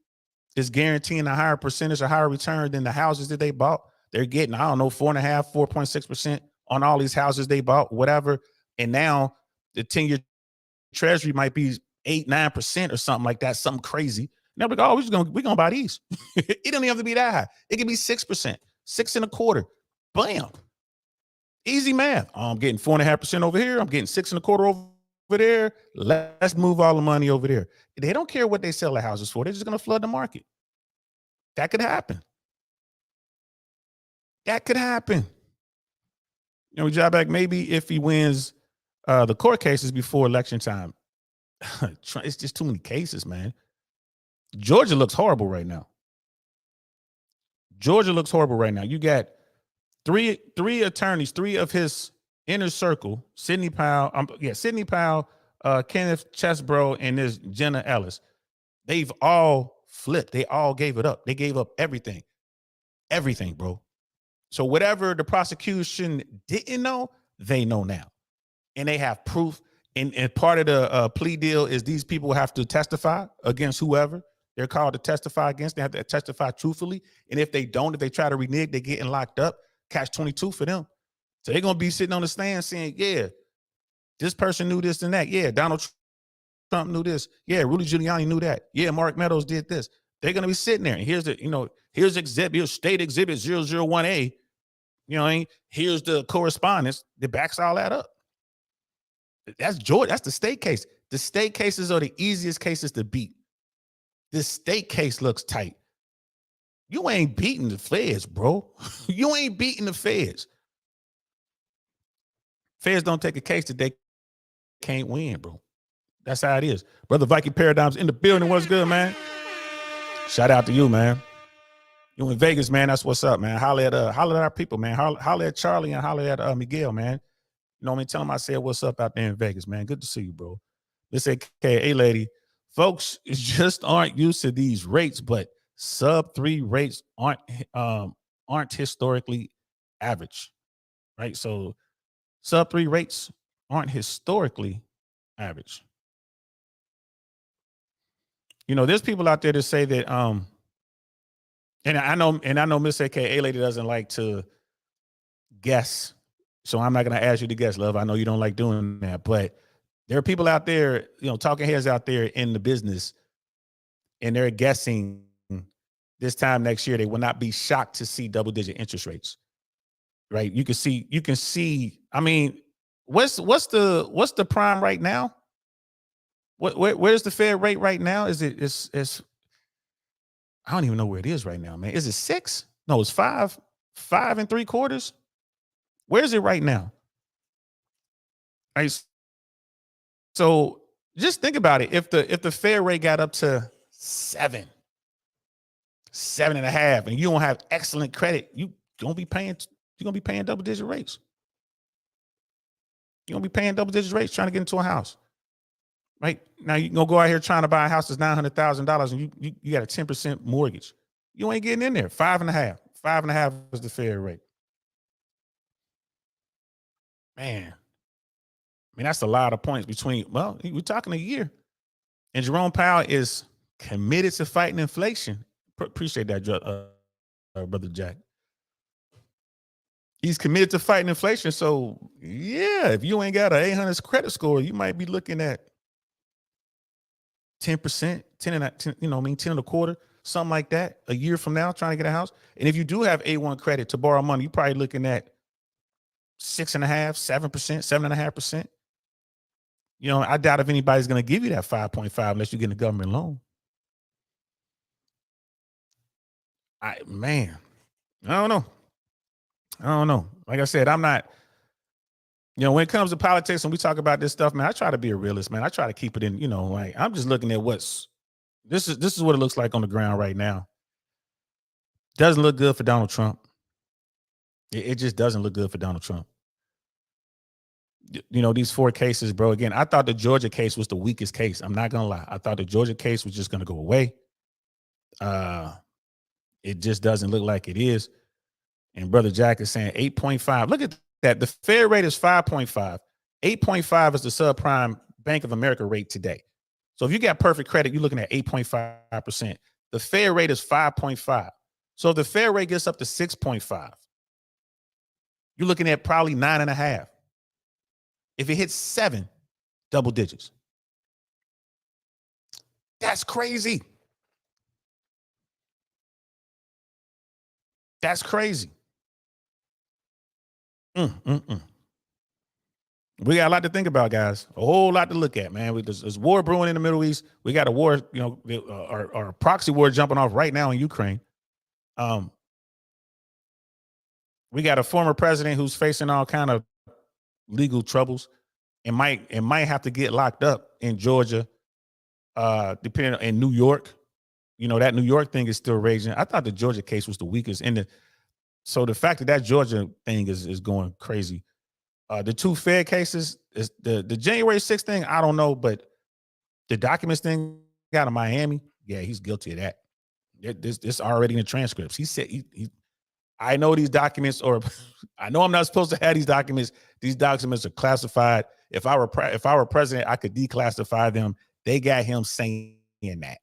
is guaranteeing a higher percentage, a higher return than the houses that they bought. They're getting, 4.5%, 4.6% on all these houses they bought, whatever. And now the 10-year treasury might be 8-9% or something like that, something crazy. Now we're gonna buy these. It don't even have to be that high. It can be 6%, 6.25%. Bam. Easy math. I'm getting 4.5% over here. I'm getting 6.25% over there. Let's move all the money over there. They don't care what they sell the houses for. They're just gonna flood the market. That could happen. Jabback, maybe if he wins the court cases before election time. It's just too many cases, man. Georgia looks horrible right now. You got three attorneys, three of his inner circle, Sidney Powell, Kenneth Chesebro, and this Jenna Ellis. They've all flipped. They all gave it up. They gave up everything. Everything, bro. So whatever the prosecution didn't know, they know now. And they have proof. And part of the plea deal is these people have to testify against whoever. they're called to testify against. They have to testify truthfully. And if they don't, if they try to renege, they're getting locked up. Catch 22 for them. So they're going to be sitting on the stand saying, yeah, this person knew this and that. Yeah, Donald Trump knew this. Yeah, Rudy Giuliani knew that. Yeah, Mark Meadows did this. They're going to be sitting there. And here's state exhibit 001A. You know what I mean? Here's the correspondence that backs all that up. That's Georgia. That's the state case. The state cases are the easiest cases to beat. This state case looks tight. You ain't beating the feds, bro. You ain't beating the feds. Feds don't take a case that they can't win, bro. That's how it is. Brother Viking Paradigms in the building. What's good, man? Shout out to you, man. You in Vegas, man. That's what's up, man. Holler at our people, man. Holler at Charlie and holler at Miguel, man. You know what I mean? Tell them I said what's up out there in Vegas, man. Good to see you, bro. This AKA lady. Folks just aren't used to these rates, but sub-3 rates aren't historically average, right? So sub-3 rates aren't historically average. You know, there's people out there that say that, and I know Miss AKA lady doesn't like to guess, so I'm not gonna ask you to guess, love. I know you don't like doing that, but there are people out there, you know, talking heads out there in the business, and they're guessing this time next year they will not be shocked to see double-digit interest rates. Right? You can see. I mean, what's the prime right now? Where's the Fed rate right now? It's I don't even know where it is right now, man. Is it 6? No, it's 5 3/4. Where is it right now? Right. So just think about it. If the Fed rate got up to 7.5, and you don't have excellent credit, you're gonna be paying double-digit rates. You're gonna be paying double-digit rates trying to get into a house. Right now, you gonna go out here trying to buy a house that's $900,000, and you got a 10% mortgage. You ain't getting in there. 5.5. 5.5 is the Fed rate. Man, I mean, that's a lot of points between. Well, we're talking a year, and Jerome Powell is committed to fighting inflation. Appreciate that, Brother Jack. He's committed to fighting inflation. So yeah, if you ain't got an 800 credit score, you might be looking at 10%, 10 and 10, 10.25, something like that, a year from now, trying to get a house. And if you do have A1 credit to borrow money, you're probably looking at 6.5%, 7%, 7.5%. You know, I doubt if anybody's going to give you that 5.5 unless you get a government loan. I don't know. Like I said, I'm not, when it comes to politics and we talk about this stuff, man, I try to be a realist, man. I try to keep it in, like I'm just looking at this is what it looks like on the ground right now. Doesn't look good for Donald Trump. It just doesn't look good for Donald Trump. These 4 cases, bro. Again, I thought the Georgia case was the weakest case. I'm not gonna lie. I thought the Georgia case was just gonna go away. It just doesn't look like it is. And Brother Jack is saying 8.5. Look at that. The Fed rate is 5.5. 8.5 is the subprime Bank of America rate today. So if you got perfect credit, you're looking at 8.5%. The Fed rate is 5.5. So if the Fed rate gets up to 6.5, you're looking at probably 9.5. If it hits 7, double digits. That's crazy. That's crazy. We got a lot to think about, guys. A whole lot to look at, man. There's war brewing in the Middle East. We got a war, our proxy war jumping off right now in Ukraine. We got a former president who's facing all kind of legal troubles and might have to get locked up in Georgia, depending on in New York. That New York thing is still raging. I thought the Georgia case was the weakest so the fact that Georgia thing is going crazy. The 2 Fed cases is the January 6th thing. I don't know, but the documents thing out of Miami. Yeah, he's guilty of that. This already in the transcripts. He said, I know these documents, or I know I'm not supposed to have these documents. These documents are classified. If I were president, I could declassify them. They got him saying that.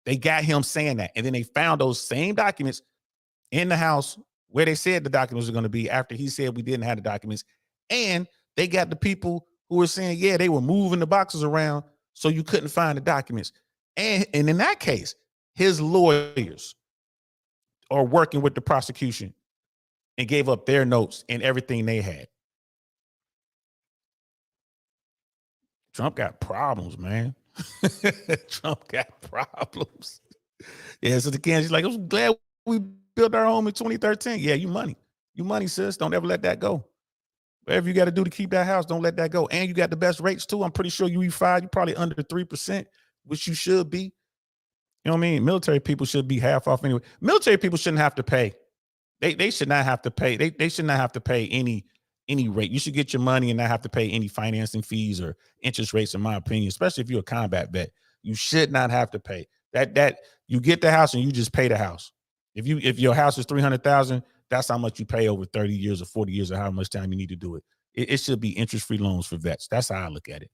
They got him saying that. And then they found those same documents in the house where they said the documents were going to be after he said we didn't have the documents. And they got the people who were saying, yeah, they were moving the boxes around so you couldn't find the documents. And in that case, his lawyers are working with the prosecution and gave up their notes and everything they had. Trump got problems, man. Trump got problems. Yeah, so the Kansas like, I'm glad we built our home in 2013. Yeah, you money, sis. Don't ever let that go. Whatever you got to do to keep that house, don't let that go. And you got the best rates too. I'm pretty sure you E5, you're probably under 3%, which you should be. You know what I mean? Military people should be half off anyway. Military people shouldn't have to pay. They should not have to pay. They should not have to pay any rate. You should get your money and not have to pay any financing fees or interest rates, in my opinion, especially if you're a combat vet. You should not have to pay. That you get the house and you just pay the house. If your house is $300,000, that's how much you pay over 30 years or 40 years or how much time you need to do it. It should be interest-free loans for vets. That's how I look at it.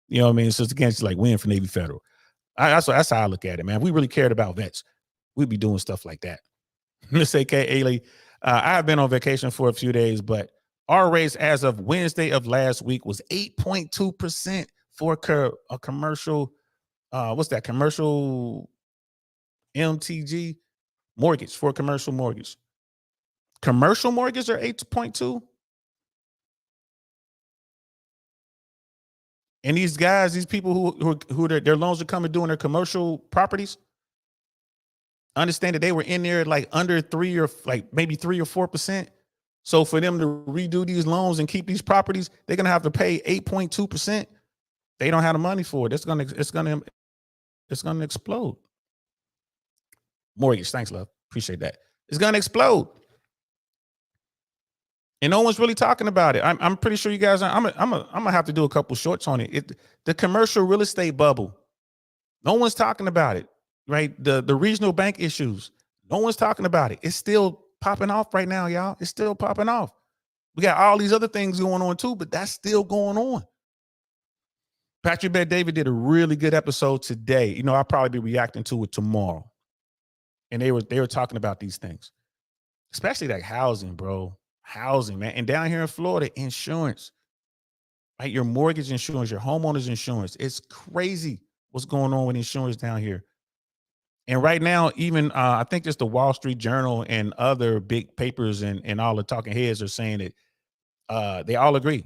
You know what I mean? So it's against like winning for Navy Federal. That's how I look at it, man. If we really cared about vets, we'd be doing stuff like that. Miss A.K. Ailey, I have been on vacation for a few days, but our rates as of Wednesday of last week was 8.2% for a commercial. What's that? Commercial MTG mortgage for a commercial mortgage. Commercial mortgage are 8.2. And these guys, these people who their loans are coming due on their commercial properties, understand that they were in there like under 3 or like maybe 3 or 4%. So for them to redo these loans and keep these properties, they're gonna have to pay 8.2%. They don't have the money for it. It's gonna explode. Mortgage, thanks, love. Appreciate that. It's gonna explode. And no one's really talking about it. I'm pretty sure you guys are. I'm gonna have to do a couple shorts on it. The commercial real estate bubble. No one's talking about it, right? The regional bank issues. No one's talking about it. It's still popping off right now, y'all. It's still popping off. We got all these other things going on too, but that's still going on. Patrick Bet David did a really good episode today. You know, I'll probably be reacting to it tomorrow. And they were talking about these things, especially like housing, bro. Housing, man. And down here in Florida, insurance, right? Your mortgage insurance, your homeowner's insurance. It's crazy what's going on with insurance down here. And right now, even I think it's the Wall Street Journal and other big papers and all the talking heads are saying that they all agree.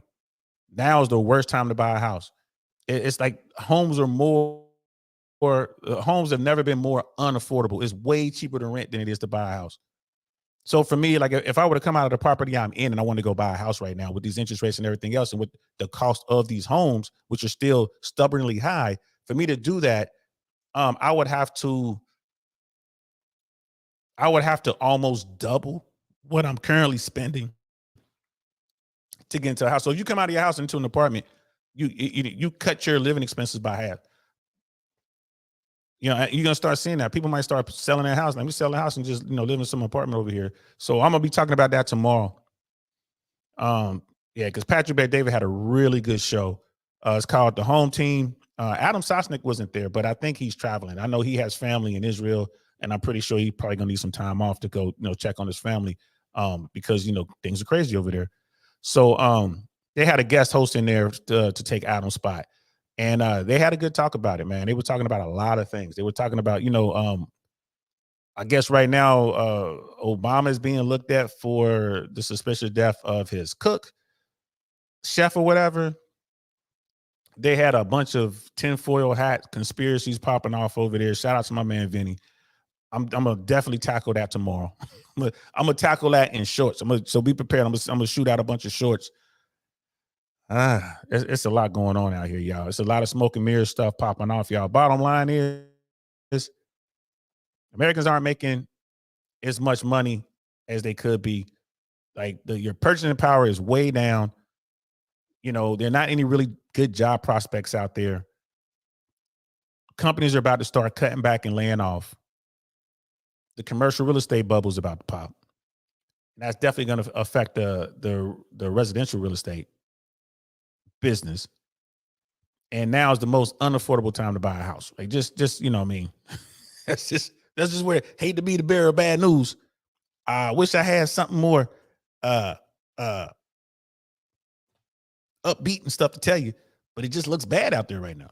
Now is the worst time to buy a house. It's like homes have never been more unaffordable. It's way cheaper to rent than it is to buy a house. So for me, like if I were to come out of the property I'm in and I want to go buy a house right now with these interest rates and everything else and with the cost of these homes, which are still stubbornly high, for me to do that, I would have to almost double what I'm currently spending to get into a house. So if you come out of your house into an apartment, you cut your living expenses by half. You know, you're gonna start seeing that. People might start selling their house. Let me sell the house and just, live in some apartment over here. So I'm gonna be talking about that tomorrow. Yeah, because Patrick Bet David had a really good show. It's called The Home Team. Adam Sosnick wasn't there, but I think he's traveling. I know he has family in Israel, and I'm pretty sure he's probably gonna need some time off to go, check on his family. Because things are crazy over there. So they had a guest host in there to take Adam's spot. And they had a good talk about it, man. They were talking about a lot of things. They were talking about, I guess right now, Obama is being looked at for the suspicious death of his cook, chef or whatever. They had a bunch of tinfoil hat conspiracies popping off over there. Shout out to my man, Vinny. I'm going to definitely tackle that tomorrow. I'm going to tackle that in shorts. So be prepared. I'm going to shoot out a bunch of shorts. It's a lot going on out here, y'all. It's a lot of smoke and mirror stuff popping off, y'all. Bottom line is Americans aren't making as much money as they could be. Like your purchasing power is way down. There are not any really good job prospects out there. Companies are about to start cutting back and laying off. The commercial real estate bubble is about to pop. And that's definitely going to affect the residential real estate business. And now is the most unaffordable time to buy a house. Like just what I mean. That's just where hate to be the bearer of bad news. I wish I had something more uh uh upbeat and stuff to tell you, but it just looks bad out there right now.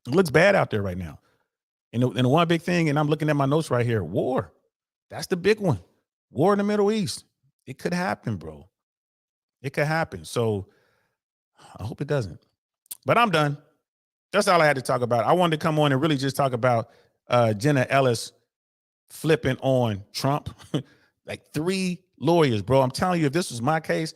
It looks bad out there right now. And the one big thing, and I'm looking at my notes right here, war. That's the big one. War in the Middle East. It could happen, bro. It could happen. So I hope it doesn't. But I'm done. That's all I had to talk about. I wanted to come on and really just talk about Jenna Ellis flipping on Trump. Like 3 lawyers, bro. I'm telling you, if this was my case,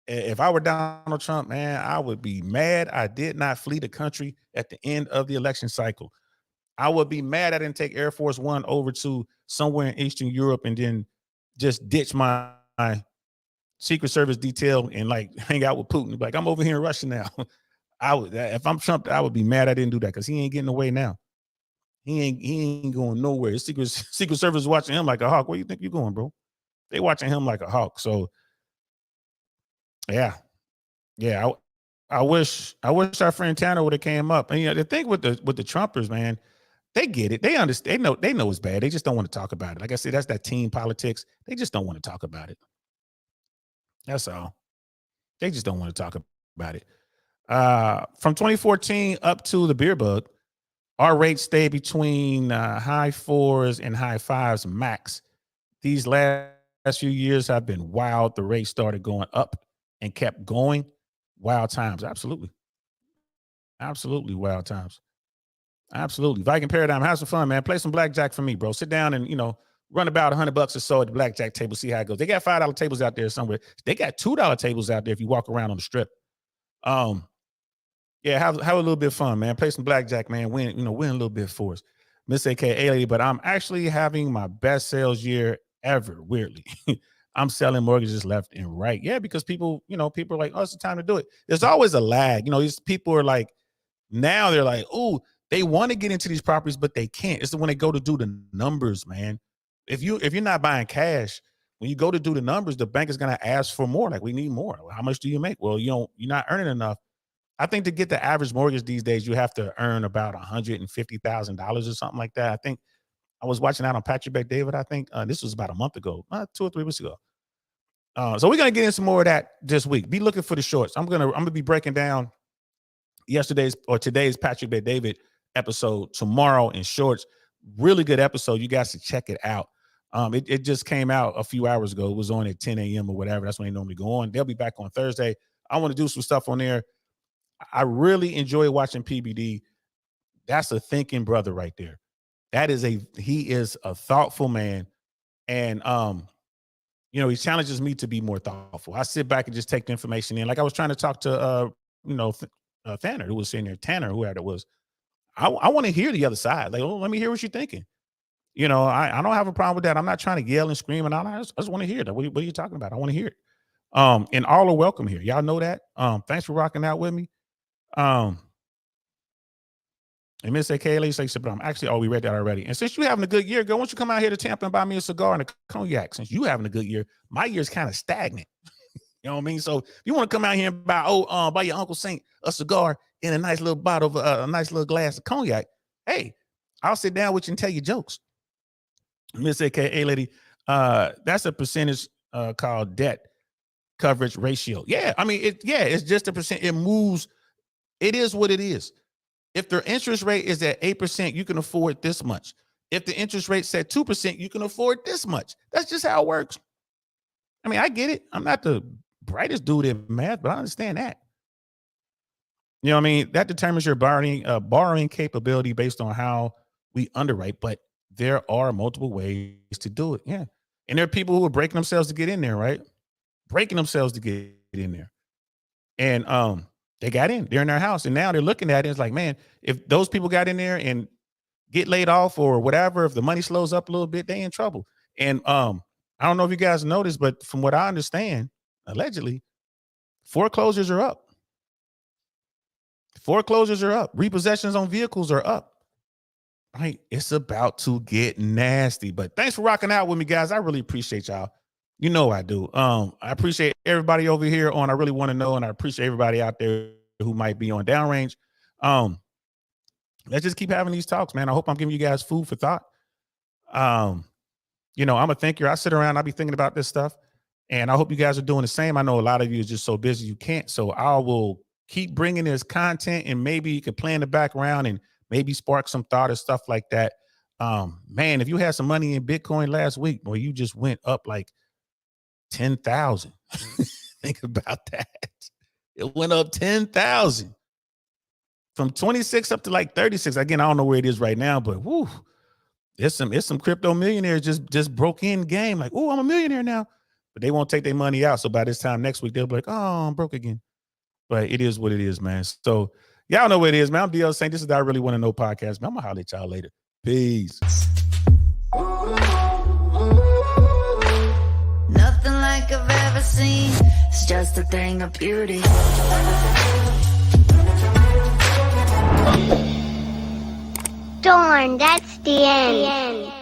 if I were Donald Trump, man, I would be mad I did not flee the country at the end of the election cycle. I would be mad I didn't take Air Force One over to somewhere in Eastern Europe and then just ditch my Secret Service detail and like hang out with Putin. Like, I'm over here in Russia now. I would, if I'm Trump, I would be mad I didn't do that because he ain't getting away now. He ain't going nowhere. His Secret Service is watching him like a hawk. Where you think you're going, bro? They watching him like a hawk. So yeah. I wish our friend Tanner would have came up. And the thing with the Trumpers, man, they get it. They understand. They know it's bad. They just don't want to talk about it. Like I said, that's that team politics. They just don't want to talk about it. That's all. They just don't want to talk about it. From 2014 up to the beer bug, our rates stay between high 4s and high 5s max. These last few years have been wild. The rate started going up and kept going. Wild times. Absolutely wild times. Absolutely. Viking Paradigm, have some fun, man. Play some blackjack for me, bro. Sit down and, run about $100 or so at the blackjack table, see how it goes. They got $5 tables out there somewhere. They got $2 tables out there if you walk around on the strip. Yeah, have a little bit of fun, man. Play some blackjack, man. Win a little bit for us. Miss AKA lady, but I'm actually having my best sales year ever, weirdly. I'm selling mortgages left and right. Yeah, because people are like, oh, it's the time to do it. There's always a lag. These people are like, now they're like, oh, they want to get into these properties, but they can't. It's when they go to do the numbers, man. If you're not buying cash, when you go to do the numbers, the bank is going to ask for more. Like, we need more. How much do you make? Well, you're not earning enough. I think to get the average mortgage these days, you have to earn about $150,000 or something like that. I think I was watching that on Patrick Bet David. I think this was about a month ago, 2 or 3 weeks ago. So we're gonna get into more of that this week. Be looking for the shorts. I'm gonna be breaking down today's Patrick Bet David episode tomorrow in shorts. Really good episode. You guys should check it out. It just came out a few hours ago. It was on at 10 a.m. or whatever. That's when they normally go on. They'll be back on Thursday. I want to do some stuff on there. I really enjoy watching PBD. That's a thinking brother right there. He is a thoughtful man. And, he challenges me to be more thoughtful. I sit back and just take the information in. Like I was trying to talk to, Tanner, who was sitting there, Tanner, whoever it was. I want to hear the other side. Like, let me hear what you're thinking. I don't have a problem with that. I'm not trying to yell and scream and all that. I just want to hear that. What are you talking about? I want to hear it. And all are welcome here. Y'all know that. Thanks for rocking out with me. And Miss Kaylee says, but we read that already. And since you're having a good year, girl, why don't you come out here to Tampa and buy me a cigar and a cognac? Since you having a good year, my year's kind of stagnant. You know what I mean? So if you want to come out here and buy your Uncle Saint a cigar in a nice little bottle of a nice little glass of cognac, hey, I'll sit down with you and tell you jokes. Miss AKA lady, that's a percentage called debt coverage ratio. Yeah, I mean, it's just a percent. It moves. It is what it is. If the interest rate is at 8%, you can afford this much. If the interest rate's at 2%, you can afford this much. That's just how it works. I mean, I get it. I'm not the brightest dude in math, but I understand that. You know what I mean? That determines your borrowing capability based on how we underwrite, but there are multiple ways to do it. Yeah. And there are people who are breaking themselves to get in there, right? Breaking themselves to get in there. And they got in. They're in their house. And now they're looking at it. It's like, man, if those people got in there and get laid off or whatever, if the money slows up a little bit, they in trouble. And I don't know if you guys noticed, but from what I understand, allegedly, foreclosures are up. Foreclosures are up. Repossessions on vehicles are up. Right? It's about to get nasty. But thanks for rocking out with me, guys. I really appreciate y'all. You know I do. I appreciate everybody over here on I Really Want to Know, and I appreciate everybody out there who might be on Downrange. let's just keep having these talks, man. I hope I'm giving you guys food for thought. You know, I'm a thinker. I sit around, I be thinking about this stuff, and I hope you guys are doing the same. I know a lot of you is just so busy you can't. So I will keep bringing this content, and maybe you could play in the background and maybe spark some thought or stuff like that. Man, if you had some money in Bitcoin last week, boy, you just went up like 10,000. Think about that. It went up 10,000 from 26 up to like 36. Again, I don't know where it is right now, but whoo, it's some crypto millionaires just broke in game. Like, oh, I'm a millionaire now, but they won't take their money out. So by this time next week, they'll be like, oh, I'm broke again. But it is what it is, man. So y'all know what it is, man. I'm DL saying this is the I Really Want to Know podcast, man. I'm gonna holler at y'all later. Peace. Nothing like I've ever seen. It's just a thing of beauty. Darn, that's the end.